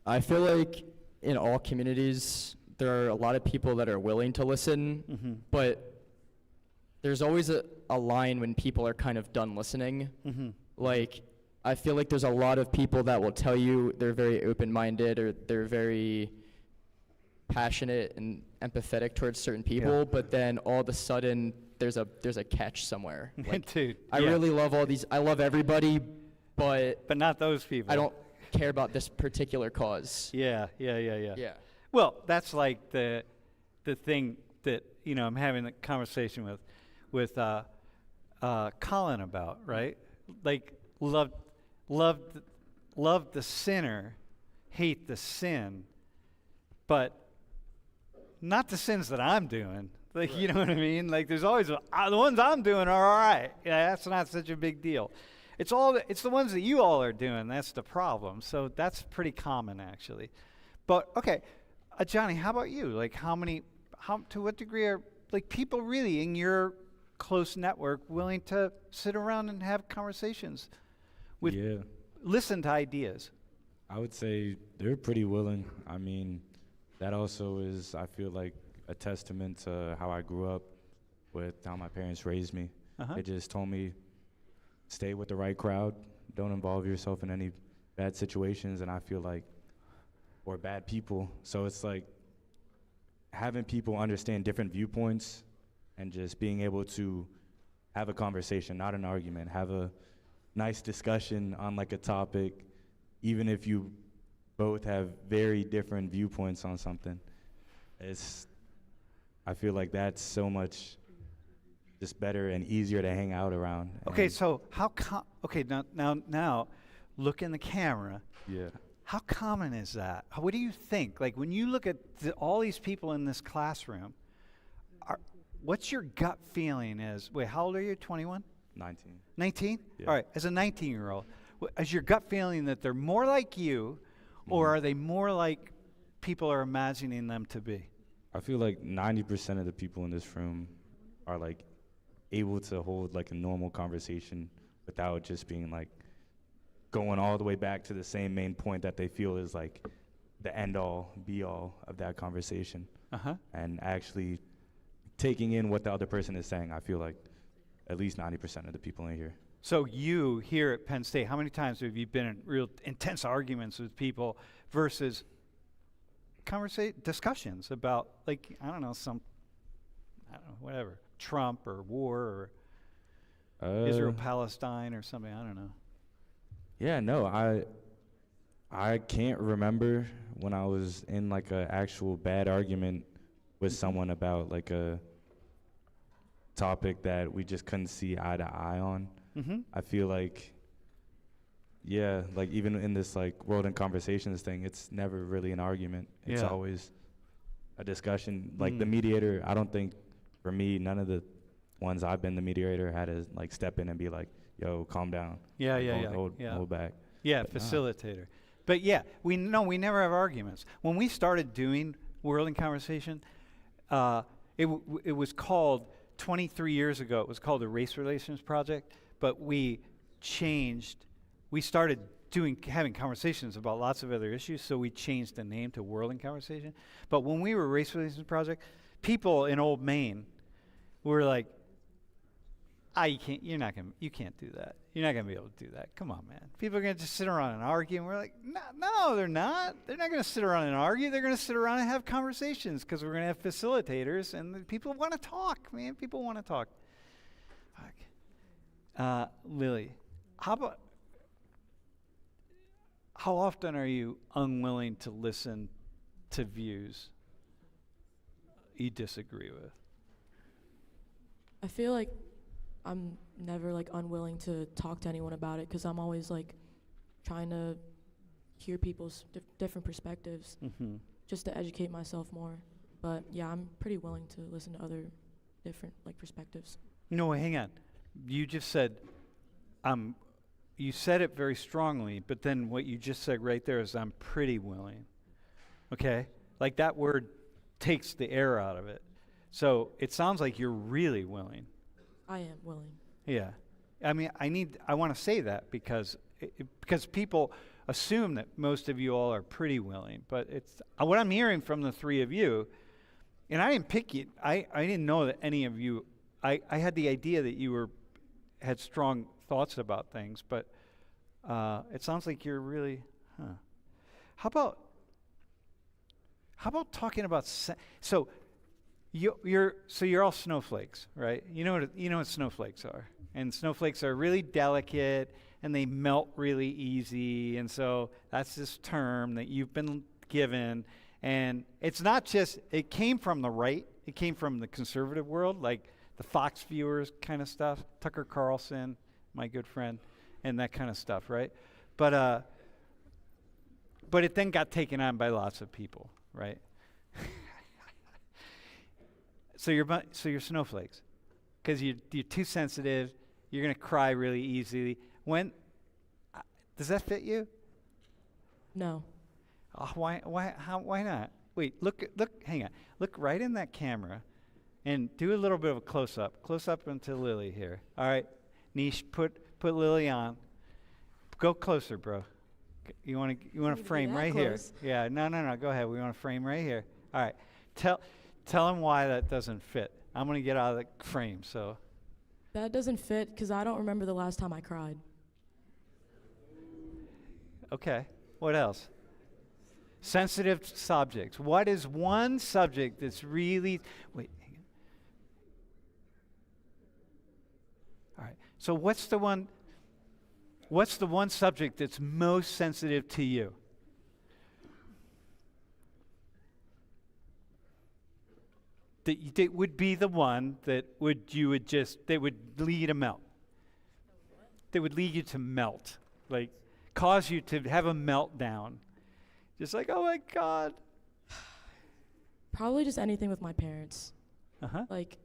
I feel like in all communities, there are a lot of people that are willing to listen, but there's always a line when people are kind of done listening. Like, I feel like there's a lot of people that will tell you they're very open-minded or they're very passionate and empathetic towards certain people, but then all of a sudden there's a catch somewhere. Like, Dude, I really love all these. I love everybody, but not those people. I don't care about this particular cause. Yeah. Yeah. Well, that's like the thing that I'm having a conversation with Colin about, right? Like love the sinner, hate the sin, but not the sins that I'm doing. Like, you know what I mean? Like, there's always the ones I'm doing are all right. Yeah, that's not such a big deal. It's the ones that you all are doing that's the problem. So that's pretty common, actually. But okay, Johnny, how about you? Like, to what degree are like people really in your close network willing to sit around and have conversations with, listen to ideas? I would say they're pretty willing. I mean, that also is, I feel like, a testament to how I grew up with how my parents raised me. They just told me, stay with the right crowd, don't involve yourself in any bad situations, and I feel like, or bad people. So it's like having people understand different viewpoints and just being able to have a conversation, not an argument, have a nice discussion on like a topic, even if you both have very different viewpoints on something. I feel like that's so much just better and easier to hang out around. Okay, so now look in the camera. Yeah. How common is that? What do you think? Like, when you look at all these people in this classroom, what's your gut feeling wait, how old are you, 21? 19. 19? Yeah. All right, as a 19-year-old, is your gut feeling that they're more like you, or are they more like people are imagining them to be? I feel like 90% of the people in this room are like able to hold like a normal conversation without just being like going all the way back to the same main point that they feel is like the end all be all of that conversation. And actually taking in what the other person is saying. I feel like at least 90% of the people in here. So you here at Penn State, how many times have you been in real intense arguments with people versus discussions about, like, whatever, Trump or war or Israel, Palestine or something, I don't know. Yeah, no, I can't remember when I was in like an actual bad argument with someone about like a topic that we just couldn't see eye to eye on. I feel like, yeah, like even in this like World and Conversations thing, it's never really an argument. It's always a discussion. Like the mediator, I don't think, for me, none of the ones I've been the mediator had to like step in and be like, yo, calm down. Hold back. Yeah, but facilitator. But yeah, we never have arguments. When we started doing World in Conversation, it was called, 23 years ago, it was called the Race Relations Project, but we started having conversations about lots of other issues, so we changed the name to World in Conversation. But when we were Race Relations Project, people in Old Main were like, you can't do that. You're not gonna be able to do that. Come on, man. People are gonna just sit around and argue, and we're like, no, they're not. They're not gonna sit around and argue. They're gonna sit around and have conversations because we're gonna have facilitators, and people want to talk, man. People want to talk. Fuck. Lily, how often are you unwilling to listen to views you disagree with? I feel like I'm never like unwilling to talk to anyone about it because I'm always like trying to hear people's different perspectives just to educate myself more. But yeah, I'm pretty willing to listen to other different like perspectives. No, hang on. You just said, you said it very strongly, but then what you just said right there is I'm pretty willing. Okay? Like that word takes the air out of it. So it sounds like you're really willing. I am willing. Yeah. I mean, I want to say that because people assume that most of you all are pretty willing, but it's what I'm hearing from the three of you, and I didn't pick you. I didn't know that any of you. I had the idea that you had strong thoughts about things, but it sounds like you're really. How about talking about so you're all snowflakes, right? You know what snowflakes are, and snowflakes are really delicate and they melt really easy, and so that's this term that you've been given, and it's not just it came from the right, it came from the conservative world, like the Fox viewers kind of stuff, Tucker Carlson, my good friend, and that kind of stuff, right? But it then got taken on by lots of people, right? So you're snowflakes, because you're too sensitive. You're gonna cry really easily. Does that fit you? No. Why not? Wait, look, hang on. Look right in that camera, and do a little bit of a close up into Lily here. All right, Nish, put Lily on. Go closer, bro. You want to frame right close. here. Yeah, no. Go ahead. We want to frame right here. All right. Tell him why that doesn't fit. I'm gonna get out of the frame. So. That doesn't fit because I don't remember the last time I cried. Okay. What else? Sensitive subjects. What is one subject that's really hang on. All right. So what's the one subject that's most sensitive to you? That would be the one that would lead a melt. That would lead you to melt, like cause you to have a meltdown. Just like, oh my God. Probably just anything with my parents. Like,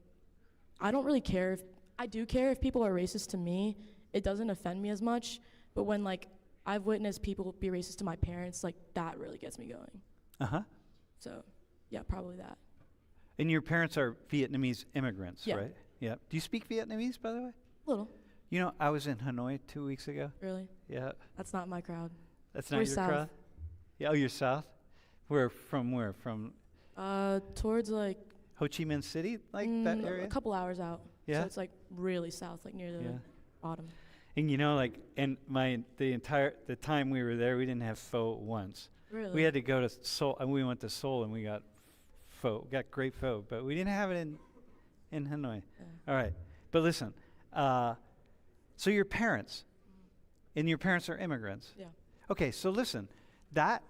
I don't really care I do care if people are racist to me. It doesn't offend me as much. But when like I've witnessed people be racist to my parents, like that really gets me going. So, yeah, probably that. And your parents are Vietnamese immigrants, Yeah. right? Yeah. Do you speak Vietnamese, by the way? Little. You know, I was in Hanoi 2 weeks ago. Really? Yeah. That's not my crowd. That's not We're your south. crowd? Yeah, oh, you're south? Where? From Towards like Ho Chi Minh City, like that area? a couple hours out. Yeah? So it's like really south, like near the bottom. And you know, like, and the time we were there, we didn't have pho once. Really? We had to go to Seoul, and we went to Seoul, and we got pho, got great pho, but we didn't have it in Hanoi. All right, but listen, so your parents, and your parents are immigrants. Yeah. Okay, so listen, but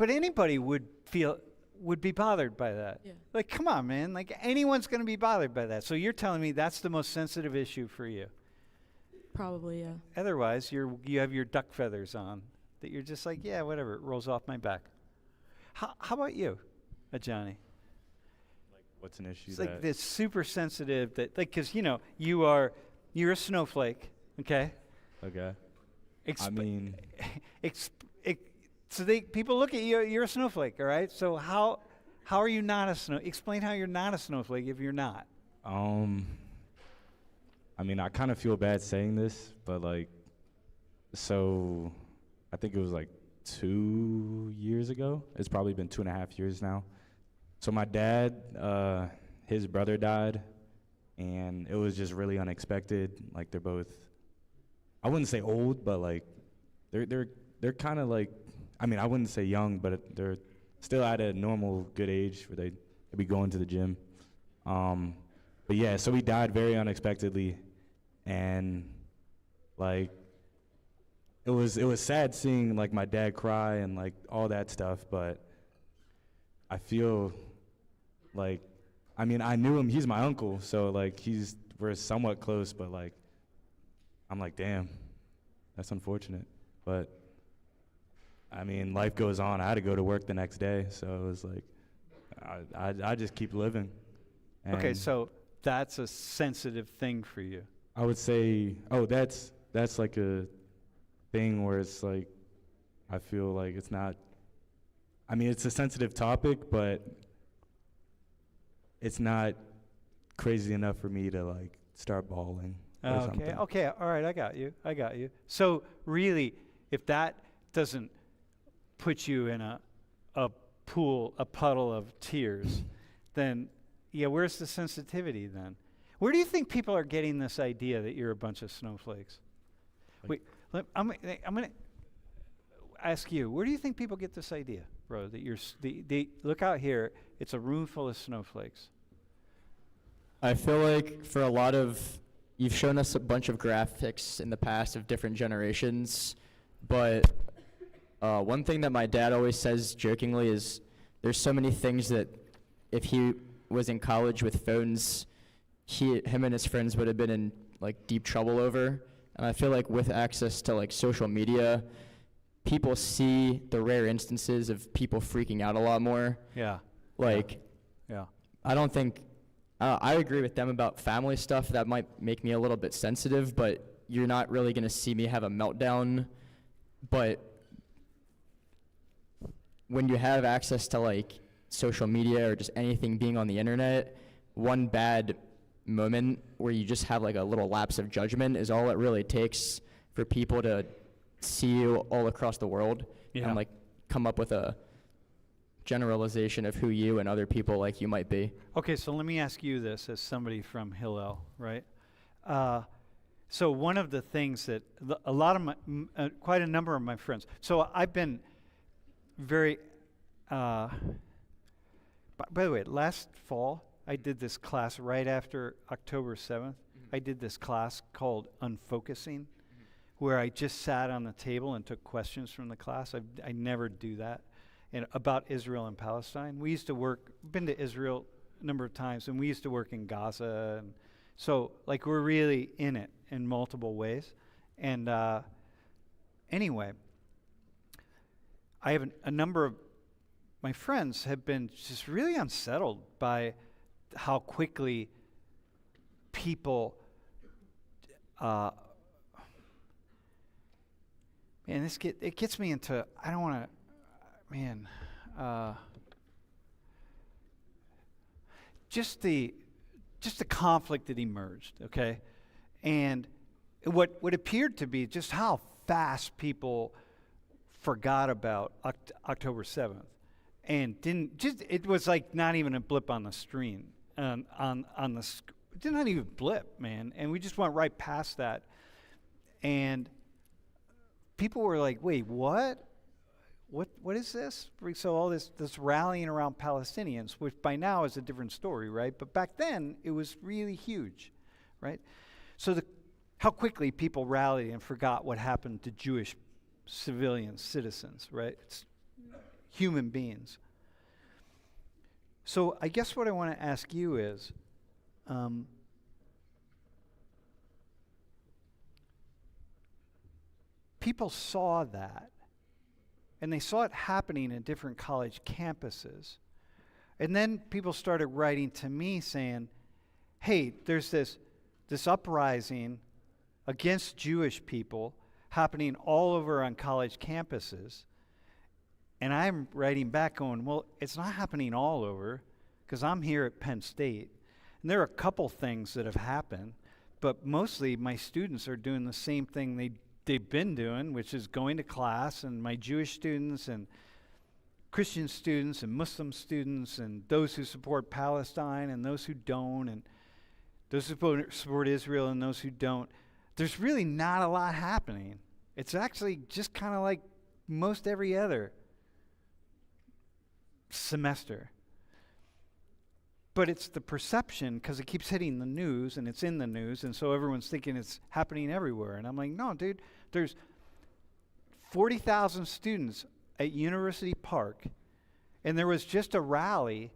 anybody would be bothered by that. Yeah. Like, come on, man, like anyone's going to be bothered by that. So you're telling me that's the most sensitive issue for you. Probably, yeah. Otherwise, you have your duck feathers on, that you're just like, yeah, whatever, it rolls off my back. How about you, Johnny? Like, what's an issue? It's like this super sensitive that, like, because you're a snowflake, okay? Okay. I mean, so people look at you. You're a snowflake, all right? So how are you not a snow? Explain how you're not a snowflake if you're not. I mean, I kind of feel bad saying this, but like, so I think it was like 2 years ago. It's probably been 2.5 years now. So my dad, his brother died, and it was just really unexpected. Like, they're both, I wouldn't say old, but like they're kind of like, I mean, I wouldn't say young, but they're still at a normal good age where they'd be going to the gym. But yeah, so he died very unexpectedly, and like it was sad seeing like my dad cry and like all that stuff. But I feel like, I mean, I knew him. He's my uncle, so like we're somewhat close. But like, I'm like, damn, that's unfortunate. But I mean, life goes on. I had to go to work the next day, so it was like, I just keep living. Okay, so that's a sensitive thing for you. I would say, that's like a thing where it's like, I feel like it's not, I mean, it's a sensitive topic, but it's not crazy enough for me to like start bawling or something. Okay, all right, I got you. So really, if that doesn't put you in a puddle of tears, then yeah, where's the sensitivity then? Where do you think people are getting this idea that you're a bunch of snowflakes? Wait, I'm going to ask you, where do you think people get this idea, bro, that you're, look out here, it's a room full of snowflakes? I feel like for a lot of, you've shown us a bunch of graphics in the past of different generations, but one thing that my dad always says jokingly is there's so many things that if he was in college with phones, him and his friends would have been in like deep trouble over. And I feel like with access to like social media, people see the rare instances of people freaking out a lot more. Yeah. Like, yeah. I don't think, I agree with them about family stuff. That might make me a little bit sensitive, but you're not really going to see me have a meltdown. But when you have access to like social media or just anything being on the internet, one bad moment where you just have like a little lapse of judgment is all it really takes for people to see you all across the world and like come up with a generalization of who you and other people like you might be. Okay, so let me ask you this as somebody from Hillel, right? So one of the things that a lot of my, quite a number of my friends, so I've been very, by the way, last fall, I did this class right after October 7th. I did this class called Unfocusing, where I just sat on the table and took questions from the class. I never do that. And about Israel and Palestine. We used to work, been to Israel a number of times, and we used to work in Gaza. And so, like, we're really in it in multiple ways. And anyway, I have a number of my friends have been just really unsettled by how quickly people, and it gets me into, I don't want to, man, just the conflict that emerged, okay, and what appeared to be just how fast people forgot about October 7th, and it was like not even a blip on the screen, it did not even blip, man, and we just went right past that, and people were like, wait, what? What is this? So all this rallying around Palestinians, which by now is a different story, right? But back then, it was really huge, right? So how quickly people rallied and forgot what happened to Jewish civilians, citizens, right? It's human beings. So I guess what I want to ask you is, people saw that. And they saw it happening in different college campuses. And then people started writing to me saying, hey, there's this uprising against Jewish people happening all over on college campuses. And I'm writing back going, well, it's not happening all over, because I'm here at Penn State. And there are a couple things that have happened, but mostly my students are doing the same thing they've been doing, which is going to class, and my Jewish students and Christian students and Muslim students and those who support Palestine and those who don't, and those who support Israel and those who don't. There's really not a lot happening. It's actually just kind of like most every other semester. But it's the perception, because it keeps hitting the news and it's in the news, and so everyone's thinking it's happening everywhere. And I'm like, no, dude, there's 40,000 students at University Park, and there was just a rally,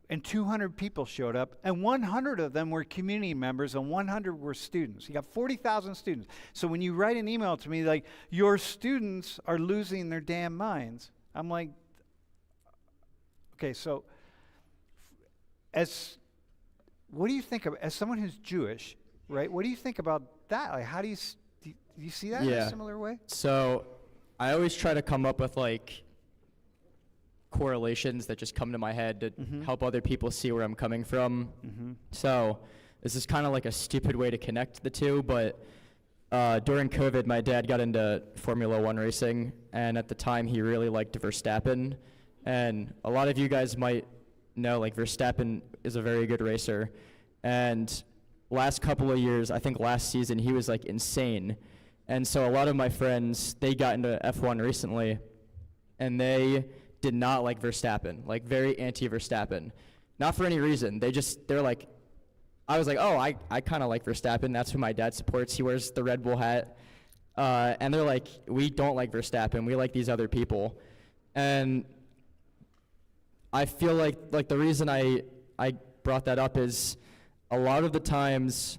and 200 people showed up, and 100 of them were community members, and 100 were students. You got 40,000 students. So when you write an email to me like, your students are losing their damn minds, I'm like, okay, so what do you think of, as someone who's Jewish, right? What do you think about that? Like, how do you see that in a similar way? So I always try to come up with like correlations that just come to my head to help other people see where I'm coming from. So this is kind of like a stupid way to connect the two, but during COVID, my dad got into Formula One racing, and at the time he really liked Verstappen. And a lot of you guys might know, like, Verstappen is a very good racer. And last couple of years, I think last season, he was like insane. And so a lot of my friends, they got into F1 recently, and they did not like Verstappen, like very anti-Verstappen. Not for any reason. They're like, I was like, oh, I kind of like Verstappen. That's who my dad supports. He wears the Red Bull hat. And they're like, we don't like Verstappen. We like these other people. And I feel like the reason I brought that up is a lot of the times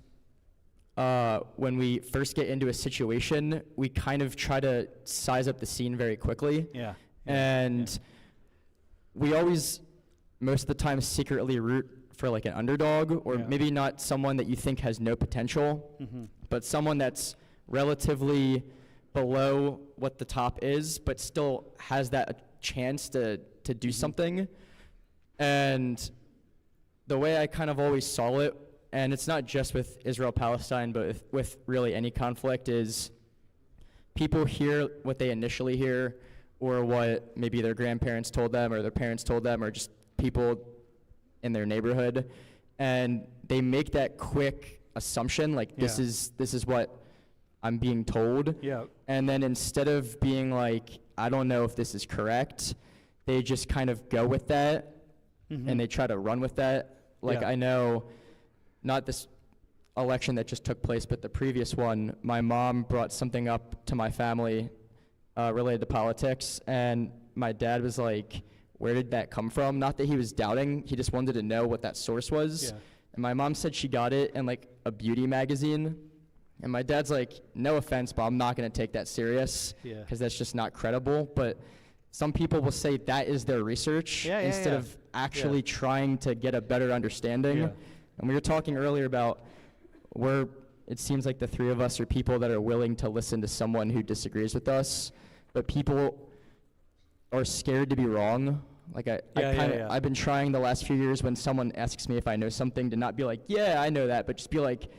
when we first get into a situation, we kind of try to size up the scene very quickly. Yeah. And we always, most of the time, secretly root for like an underdog, or maybe not someone that you think has no potential, but someone that's relatively below what the top is, but still has that chance to do something. And the way I kind of always saw it, and it's not just with Israel-Palestine, but with really any conflict, is people hear what they initially hear, or what maybe their grandparents told them, or their parents told them, or just people in their neighborhood, and they make that quick assumption, like this is what I'm being told. Yeah. And then instead of being like, I don't know if this is correct, they just kind of go with that, and they try to run with that. Like, I know, not this election that just took place, but the previous one, my mom brought something up to my family related to politics, and my dad was like, where did that come from? Not that he was doubting, he just wanted to know what that source was. And my mom said she got it in like a beauty magazine. And my dad's like, no offense, but I'm not gonna take that serious, because that's just not credible. But some people will say that is their research instead of actually trying to get a better understanding. And we were talking earlier about it seems like the three of us are people that are willing to listen to someone who disagrees with us, but people are scared to be wrong. Like I've been trying the last few years when someone asks me if I know something to not be like, yeah, I know that, but just be like,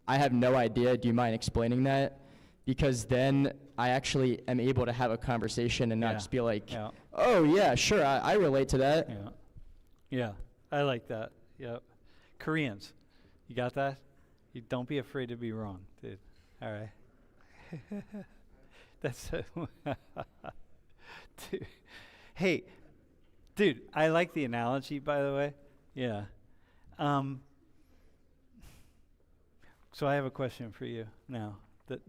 I have no idea, do you mind explaining that? Because then I actually am able to have a conversation and not just be like, oh yeah, sure, I relate to that. Yeah, I like that. Yep. Koreans, you got that? You don't be afraid to be wrong, dude. All right. That's dude. Hey, dude, I like the analogy, by the way. Yeah. So I have a question for you now the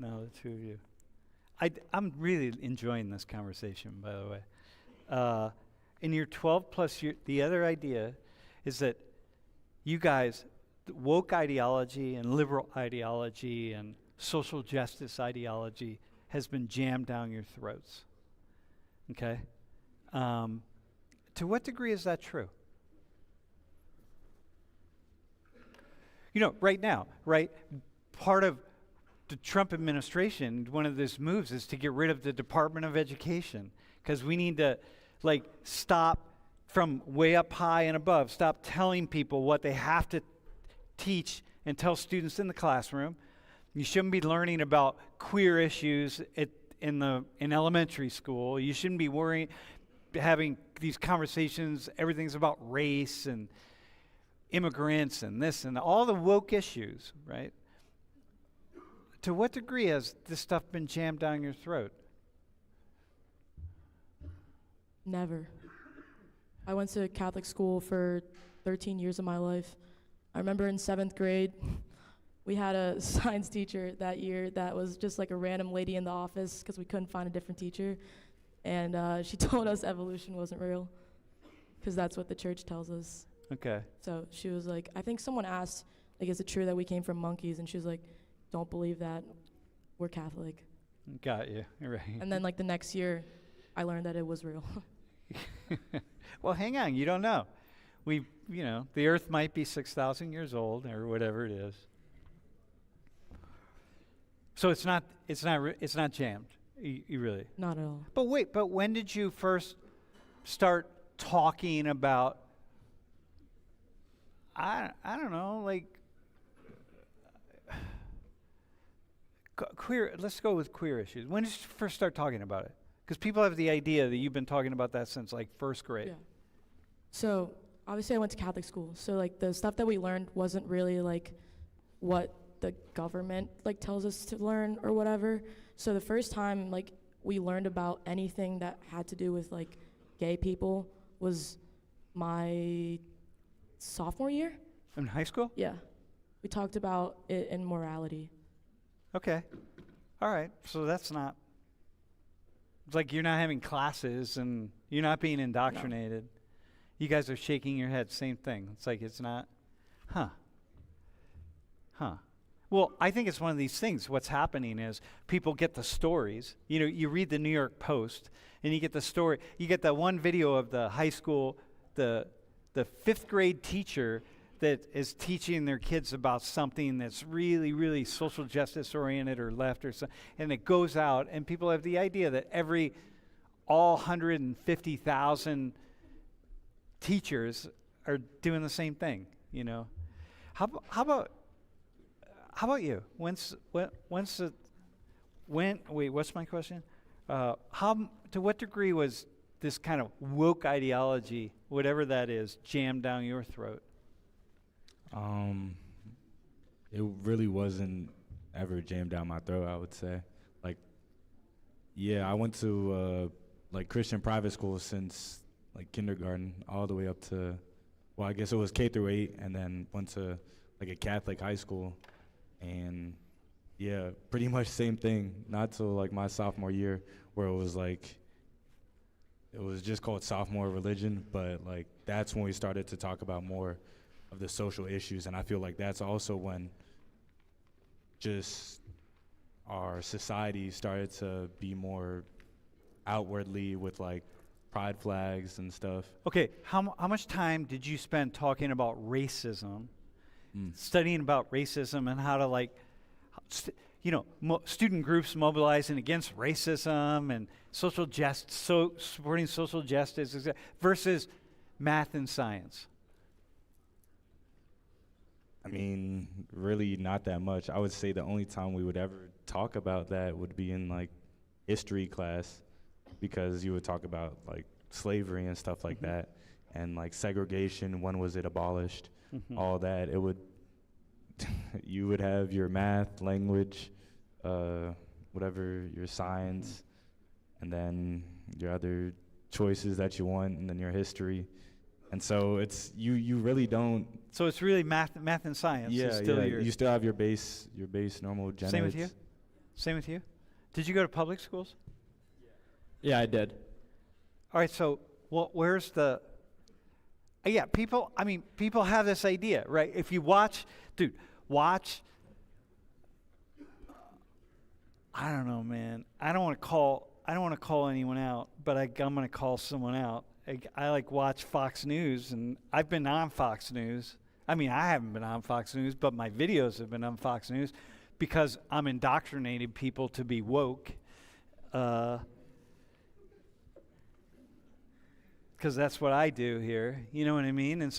two of you. I'm really enjoying this conversation, by the way. In your 12 plus year, the other idea is that you guys, woke ideology and liberal ideology and social justice ideology has been jammed down your throats. Okay? To what degree is that true? You know, right now, right? Part of the Trump administration, one of those moves is to get rid of the Department of Education, because we need to, like, stop from way up high and above, stop telling people what they have to teach and tell students in the classroom. You shouldn't be learning about queer issues in elementary school. You shouldn't be having these conversations. Everything's about race and immigrants and this and all the woke issues, right? To what degree has this stuff been jammed down your throat? Never. I went to Catholic school for 13 years of my life. I remember in 7th grade, we had a science teacher that year that was just like a random lady in the office because we couldn't find a different teacher. And she told us evolution wasn't real, because that's what the church tells us. Okay. So she was like, I think someone asked, like, is it true that we came from monkeys? And she was like, don't believe that. We're Catholic. Got you. Right. And then, like, the next year, I learned that it was real. Well, hang on. You don't know. The Earth might be 6,000 years old or whatever it is. So it's not jammed. You really. Not at all. But wait. But when did you first start talking about? I don't know, like Queer, let's go with queer issues. When did you first start talking about it? Because people have the idea that you've been talking about that since like first grade. Yeah. So obviously I went to Catholic school, so like the stuff that we learned wasn't really like what the government like tells us to learn or whatever. So the first time like we learned about anything that had to do with like gay people was my sophomore year. In high school? Yeah. We talked about it in morality. Okay. All right. So that's not. It's like you're not having classes and you're not being indoctrinated. No. You guys are shaking your head. Same thing. It's like it's not. Huh. Well, I think it's one of these things. What's happening is people get the stories. You know, you read the New York Post and you get the story. You get that one video of the high school, the fifth grade teacher that is teaching their kids about something that's really, really social justice oriented or left or something, and it goes out, and people have the idea that all 150,000 teachers are doing the same thing. You know, how about you? What's my question? To what degree was this kind of woke ideology, whatever that is, jammed down your throat? It really wasn't ever jammed down my throat, I would say. Like, yeah, I went to like Christian private school since like kindergarten all the way up to, well, I guess it was K through 8, and then went to like a Catholic high school, and yeah, pretty much same thing. Not till like my sophomore year, where it was like, it was just called sophomore religion, but like that's when we started to talk about more of the social issues, and I feel like that's also when just our society started to be more outwardly with like pride flags and stuff. Okay, how much time did you spend talking about racism, studying about racism and how to like, student groups mobilizing against racism and social justice, supporting social justice versus math and science? I mean, really not that much. I would say the only time we would ever talk about that would be in like history class, because you would talk about like slavery and stuff like that, and like segregation, when was it abolished, all that. It would, you would have your math, language, whatever, your science, and then your other choices that you want, and then your history. And so it's, you really don't. So it's really math and science. Yeah, you still have your base normal genetics. Same with you? Did you go to public schools? Yeah, I did. All right, so where's the, people have this idea, right? If you watch, I don't know, man. I don't want to call anyone out, but I'm going to call someone out. I like watch Fox News, and I've been on Fox News. I mean, I haven't been on Fox News, but my videos have been on Fox News because I'm indoctrinating people to be woke. Because that's what I do here, you know what I mean? And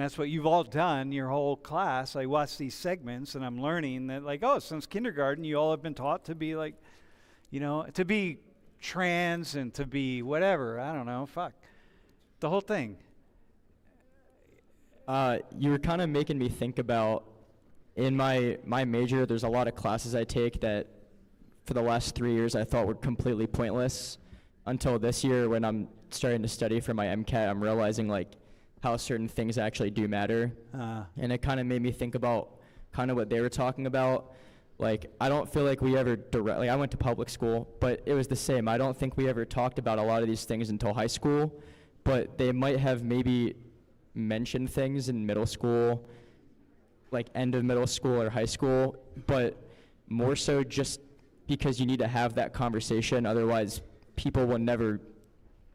that's what you've all done, your whole class. I watch these segments, and I'm learning that, like, since kindergarten, you all have been taught to be like, to be trans and to be whatever. I don't know, the whole thing. You were kind of making me think about, in my major, there's a lot of classes I take that for the last 3 years I thought were completely pointless, until this year when I'm starting to study for my MCAT, I'm realizing like how certain things actually do matter. And it kind of made me think about kind of what they were talking about. Like, I don't feel like we ever I went to public school, but it was the same. I don't think we ever talked about a lot of these things until high school, but they might have maybe mentioned things in middle school, like end of middle school or high school, but more so just because you need to have that conversation, otherwise people will never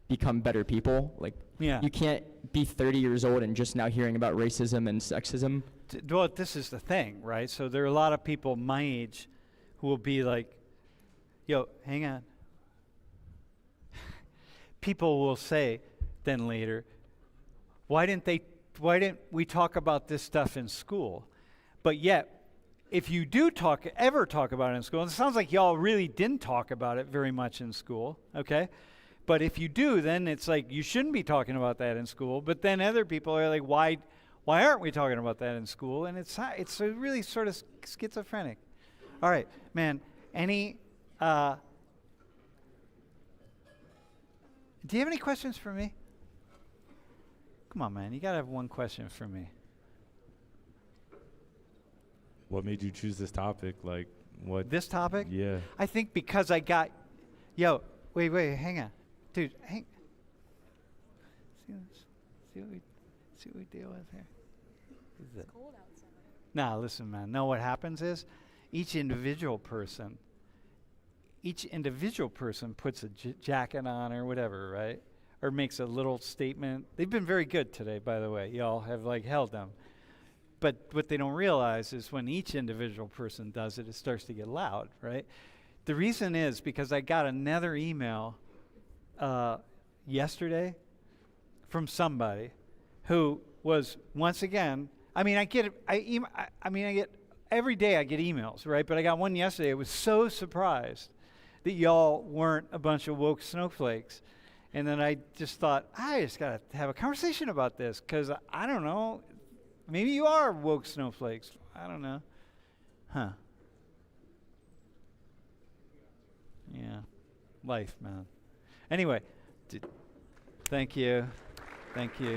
become better people. Like, you can't be 30 years old and just now hearing about racism and sexism. Well, this is the thing, right? So there are a lot of people my age who will be like, yo, hang on. People will say then later, why didn't we talk about this stuff in school? But yet, if you do ever talk about it in school, and it sounds like y'all really didn't talk about it very much in school, okay? But if you do, then it's like you shouldn't be talking about that in school. But then other people are like, why aren't we talking about that in school? And it's a really sort of schizophrenic. All right, man, any, do you have any questions for me? Come on, man, you gotta have one question for me. What made you choose this topic? Like, what? This topic? Yeah. I think because I got, wait, hang on. Dude, see what we deal with here. It's cold outside. Nah, listen, man. No, what happens is each individual person puts a jacket on or whatever, right? Or makes a little statement. They've been very good today, by the way. Y'all have held them. But what they don't realize is when each individual person does it, it starts to get loud, right? The reason is because I got another email yesterday from somebody who was, once again, I get every day I get emails, right? But I got one yesterday. I was so surprised that y'all weren't a bunch of woke snowflakes. And then I just thought, I just got to have a conversation about this because I don't know. Maybe you are woke snowflakes. I don't know. Huh. Yeah. Life, man. Anyway, thank you. Thank you.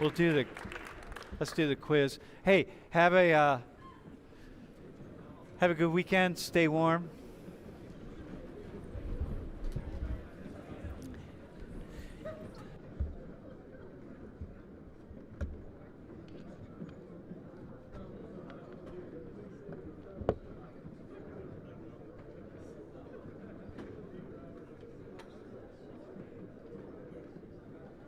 Let's do the quiz. Hey, have a good weekend. Stay warm.